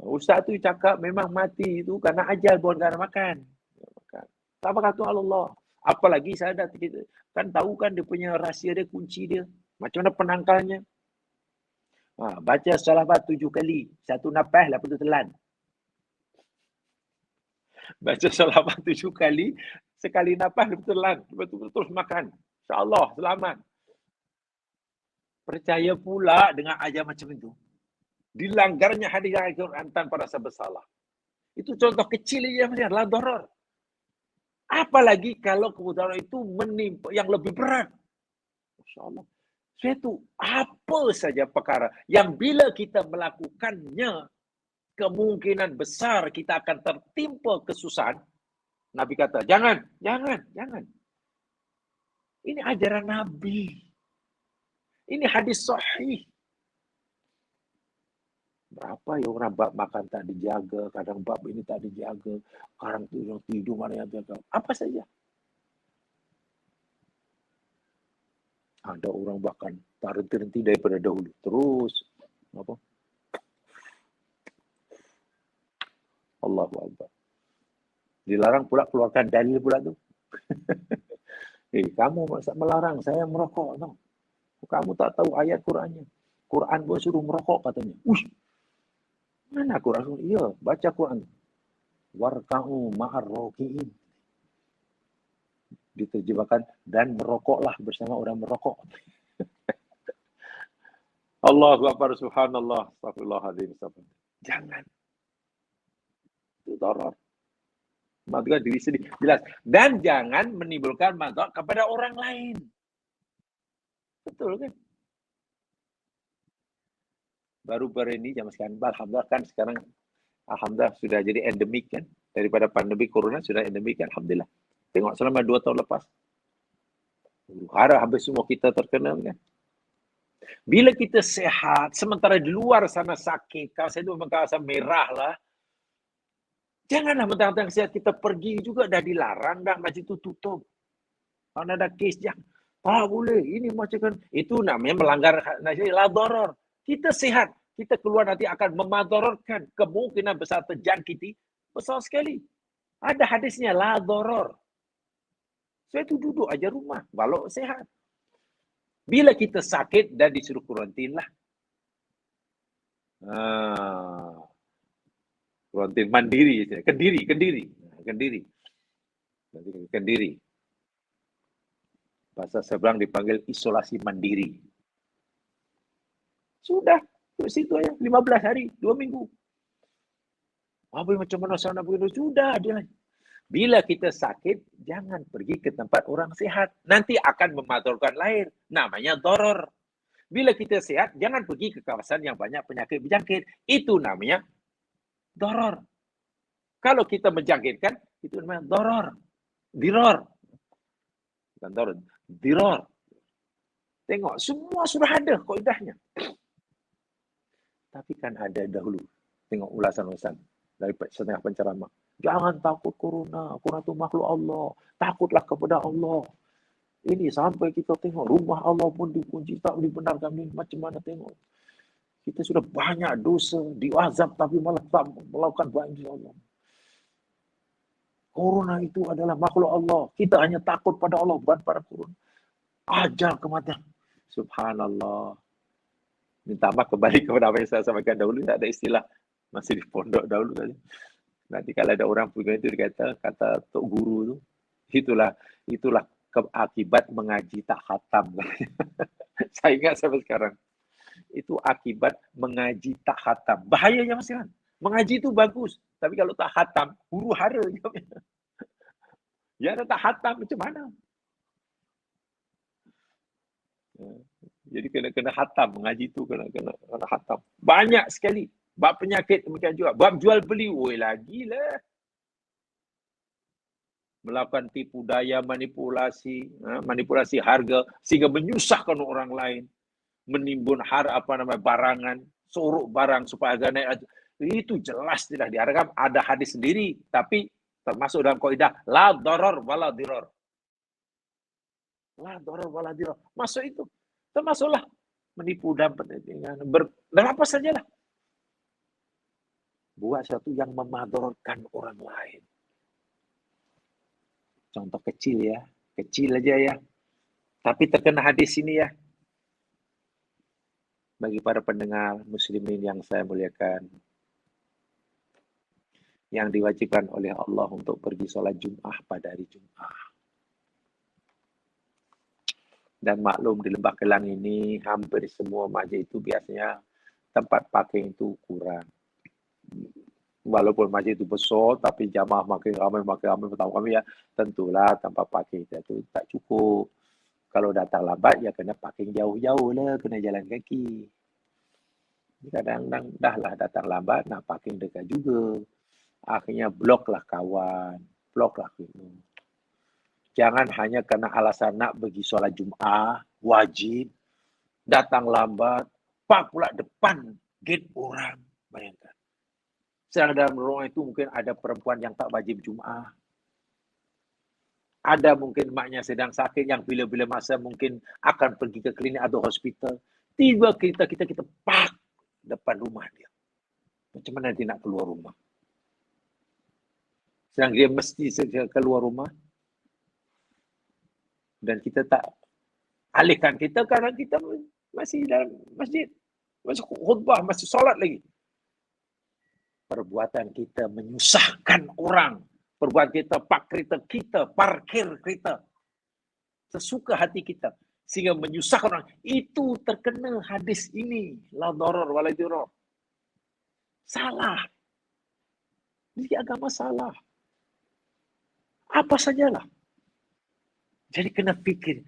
Ustaz tu cakap memang mati itu kerana ajal bukan kerana makan. Tak apa kata Allah. Apalagi saya dah kan tahu kan dia punya rahsia dia, kunci dia. Macam mana penangkalnya? Baca salawat 7 kali. 1 nafas, lepas tu telan. Baca salawat 7 kali, sekali nafas, lepas tu telan. Lepas tu terus makan. InsyaAllah, selamat. Percaya pula dengan ajar macam itu. Dilanggarnya hadis Al-Quran tanpa rasa bersalah. Itu contoh kecil saja, la dharar. Apalagi kalau kemudaran itu menimpa yang lebih berat. InsyaAllah. Suatu apa saja perkara yang bila kita melakukannya, kemungkinan besar kita akan tertimpa kesusahan. Nabi kata, jangan. Ini ajaran Nabi. Ini hadis sahih. Berapa ya orang bab makan tak dijaga, kadang bab ini tak dijaga, kadang tidur mana yang jaga. Apa saja. Ada orang bahkan tak henti daripada dahulu. Terus. Apa? Allahu Akbar. Dilarang pula keluarkan dalil pula tu. Kamu melarang saya merokok. No? Kamu tak tahu ayat Qurannya. Quran pun suruh merokok katanya. Mana Quran? Iya, baca Quran. Warka'u ma'ar roki'in. Diterjemahkan, dan merokoklah bersama orang merokok. Allahu Akbar, subhanallah, astagfirullahaladzim. Jangan. Itu darar. Maka diri sendiri. Jelas. Dan jangan menimbulkan manfaat kepada orang lain. Betul kan? Baru-baru ini zaman sekarang, alhamdulillah kan sekarang, alhamdulillah sudah jadi endemik kan. Daripada pandemi corona sudah endemik kan, alhamdulillah. Tengok selama 2 tahun lepas. Harap habis semua kita terkena kan. Bila kita sehat, sementara di luar sana sakit, kawasan itu memang kawasan merah lah. Janganlah mentang-mentang sihat kita pergi juga dah dilarang, dah masjid itu tutup. Kalau ada kes, jangan. Boleh, ini macam kan. Itu namanya melanggar la doror. Kita sehat, kita keluar nanti akan memadorotkan. Kemungkinan besar terjangkiti, besar sekali. Ada hadisnya, la doror. Saya tu duduk aja rumah, walau sehat. Bila kita sakit, dan disuruh kuarantin lah. Kuarantin mandiri, Kendiri. Bahasa seberang dipanggil isolasi mandiri. Sudah, ke situ aja 15 hari, 2 minggu. Macam mana sana begitu? Sudah dia. Bila kita sakit, jangan pergi ke tempat orang sehat. Nanti akan memadorkan lain. Namanya doror. Bila kita sehat, jangan pergi ke kawasan yang banyak penyakit berjangkit. Itu namanya doror. Kalau kita menjangkitkan, itu namanya doror. Diror. Bukan doror. Diror. Tengok, semua sudah ada kaidahnya. Tapi kan ada dahulu. Tengok ulasan-ulasan dari setengah penceramah. Jangan takut corona. Corona itu makhluk Allah. Takutlah kepada Allah. Ini sampai kita tengok rumah Allah pun dikunci. Tak dibenarkan ini. Macam mana tengok. Kita sudah banyak dosa. Diazab tapi malah tak melakukan baik di Allah. Corona itu adalah makhluk Allah. Kita hanya takut pada Allah. Bukan pada corona. Ajar kematian. Subhanallah. Minta maaf kembali kepada apa yang saya sampaikan dahulu. Tak ada istilah. Masih di pondok dahulu saja. Nanti kalau ada orang punya itu kata Tok Guru tu, itulah akibat mengaji tak khatam. Saya ingat sampai sekarang. Itu akibat mengaji tak khatam. Bahayanya Mas Iran. Mengaji itu bagus, tapi kalau tak khatam, huru hara. Ya, tak khatam macam mana? Jadi kena khatam, mengaji itu kena khatam. Banyak sekali. Bab penyakit demikian juga. Bab jual beli, lagi lah. Melakukan tipu daya, manipulasi harga sehingga menyusahkan orang lain. Menimbun barangan, sorok barang supaya harga naik. Itu jelas tidak diharapkan. Ada hadis sendiri, tapi termasuk dalam kaidah la darar wala dirar. La darar wala dirar. Masuk itu. Termasuklah menipu dan apa sajalah. Buat sesuatu yang memadorotkan orang lain. Contoh kecil ya. Kecil aja ya. Tapi terkena hadis ini ya. Bagi para pendengar muslimin yang saya muliakan. Yang diwajibkan oleh Allah untuk pergi sholat Jum'ah pada hari Jum'ah. Dan maklum di Lembah Kelang ini hampir semua masjid itu biasanya tempat parking itu kurang. Walaupun masjid itu besar, tapi jamaah makin ramai pertama kami ya, tentulah tempat parking itu tak cukup. Kalau datang lambat, ya kena parking jauh-jauh lah, kena jalan kaki. Kadang-kadang dah lah datang lambat, nak parking dekat juga. Akhirnya bloklah kawan, bloklah itu. Jangan hanya kerana alasan nak pergi solat Jum'ah, wajib, datang lambat, park pula depan gate orang, bayangkan. Sedang dalam ruang itu mungkin ada perempuan yang tak wajib Jum'ah. Ada mungkin maknya sedang sakit yang bila-bila masa mungkin akan pergi ke klinik atau hospital. Tiba kita park depan rumah dia. Macam mana dia nak keluar rumah? Sedang dia mesti keluar rumah. Dan kita tak alihkan kita kerana kita masih dalam masjid. Masih khutbah, masih solat lagi. Perbuatan kita menyusahkan orang. Perbuatan kita parkir kereta. Sesuka hati kita. Sehingga menyusahkan orang. Itu terkena hadis ini. La darar wala dirar. Salah. Jadi agama salah. Apa sajalah. Jadi kena fikir.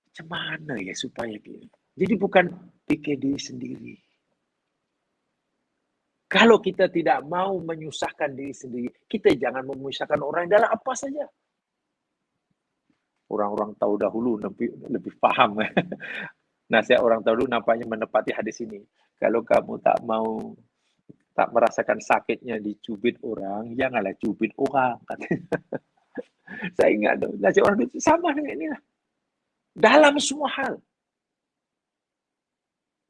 Macam mana ya supaya dia. Jadi bukan fikir diri sendiri. Kalau kita tidak mau menyusahkan diri sendiri, kita jangan menyusahkan orang dalam apa saja. Orang-orang tahu dahulu lebih faham. Nasihat orang tahu dahulu nampaknya menepati hadis ini. Kalau kamu tak mau tak merasakan sakitnya dicubit orang, janganlah cubit orang. Saya ingat tu, nasihat orang itu sama dengan inilah. Dalam semua hal.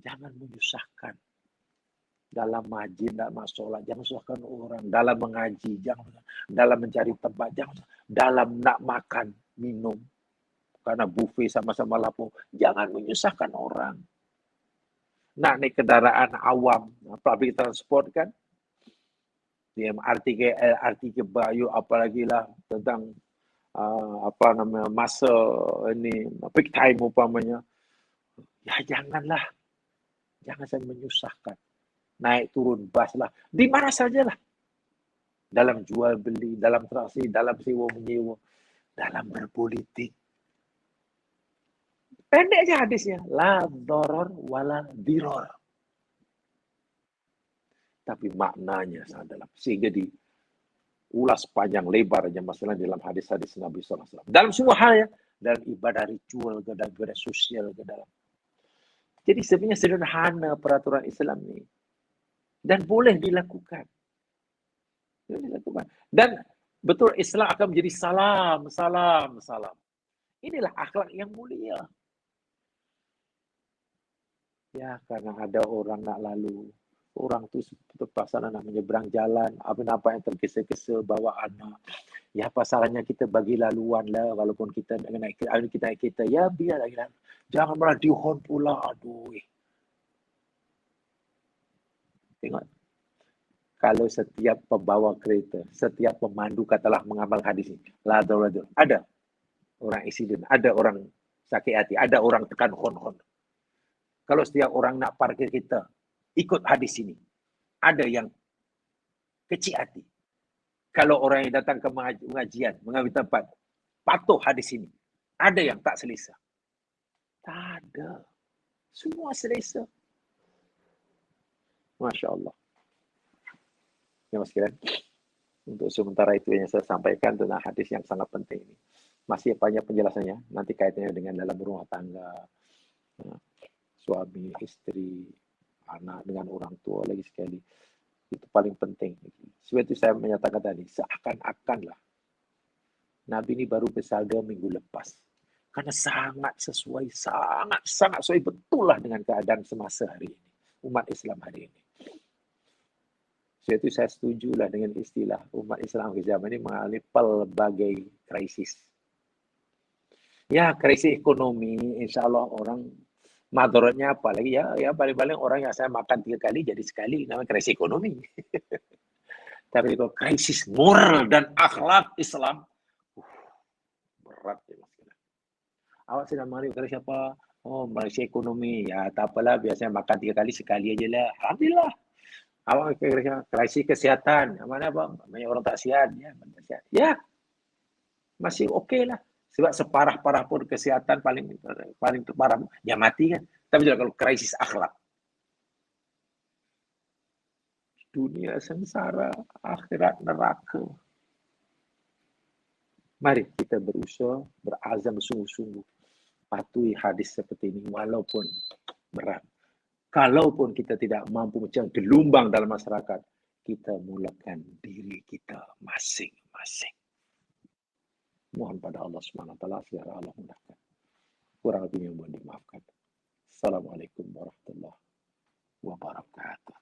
Jangan menyusahkan. Dalam majid, dalam solat, jangan susahkan orang. Dalam mengaji, jangan. Dalam mencari tempat, jangan. Dalam nak makan, minum. Karena buffet sama-sama lapor. Jangan menyusahkan orang. Nak naik kendaraan awam, public transport kan, MRT ke LRT ke Bayu, apalagi lah tentang masa ini peak time umpamanya. Ya janganlah. Jangan saya menyusahkan. Naik turun bas lah. Di mana sajalah. Dalam jual beli, dalam transaksi, dalam sewa menyewa, dalam berpolitik. Pendek aja hadisnya. La doror wala diror. Tapi maknanya sangat dalam. Sehingga diulas panjang lebar aja masalah dalam hadis-hadis Nabi SAW. Dalam semua hal ya. Dalam ibadah ritual, dalam ibadah sosial, ke dalam. Jadi sebenarnya sederhana peraturan Islam ni. Dan boleh dilakukan. Dan betul Islam akan menjadi salam, salam, salam. Inilah akhlak yang mulia. Ya, karena ada orang nak lalu. Orang tu terpaksa nak menyeberang jalan. Apa yang tergesa-gesa bawa anak. Ya, pasalnya kita bagi laluan lah. Walaupun kita naik kereta. Ya, biarlah. Jangan malah dihon pula. Aduh. Tengok. Kalau setiap pembawa kereta, setiap pemandu katalah mengamal hadis ini. Ada orang accident. Ada orang sakit hati. Ada orang tekan hon-hon. Kalau setiap orang nak parkir kita, ikut hadis ini. Ada yang kecil hati. Kalau orang yang datang ke pengajian, mengambil tempat, patuh hadis ini. Ada yang tak selesa. Tak ada. Semua selesa. Masya Allah. Ya Mas Kiran. Untuk sementara itu yang saya sampaikan tentang hadis yang sangat penting ini. Masih banyak penjelasannya. Nanti kaitannya dengan dalam rumah tangga. Suami, istri, anak dengan orang tua lagi sekali. Itu paling penting. Sebab itu saya menyatakan tadi, seakan-akanlah Nabi ini baru bersabda minggu lepas. Karena sangat sesuai betul lah dengan keadaan semasa hari ini. Umat Islam hari ini. Sebab itu saya setujulah dengan istilah umat Islam ke zaman ini mengalami pelbagai krisis. Ya, krisis ekonomi, insya Allah orang madaratnya apa lagi ya paling-paling orang yang saya makan 3 kali jadi sekali, namanya krisis ekonomi. Tapi kalau krisis moral dan akhlak Islam, berat ya Mas. Awak sedang mengalami krisis apa? Oh, krisis ekonomi. Ya, tak apalah, biasanya makan 3 kali, sekali aja lah. Alhamdulillah. Awak krisis kesihatan. Mana apa? Banyak orang tak sihat. Ya, masih okey lah. Sebab separah-parah pun kesihatan paling parah, ya mati kan. Tapi kalau krisis akhlak. Dunia sengsara, akhirat neraka. Mari kita berusaha, berazam sungguh-sungguh. Patuhi hadis seperti ini walaupun berat. Kalaupun kita tidak mampu macam gelombang dalam masyarakat, kita mulakan diri kita masing-masing. Mohon pada Allah SWT segera Allah mudahkan. Kurang lebihnya mohon dimaafkan. Assalamualaikum warahmatullahi wabarakatuh.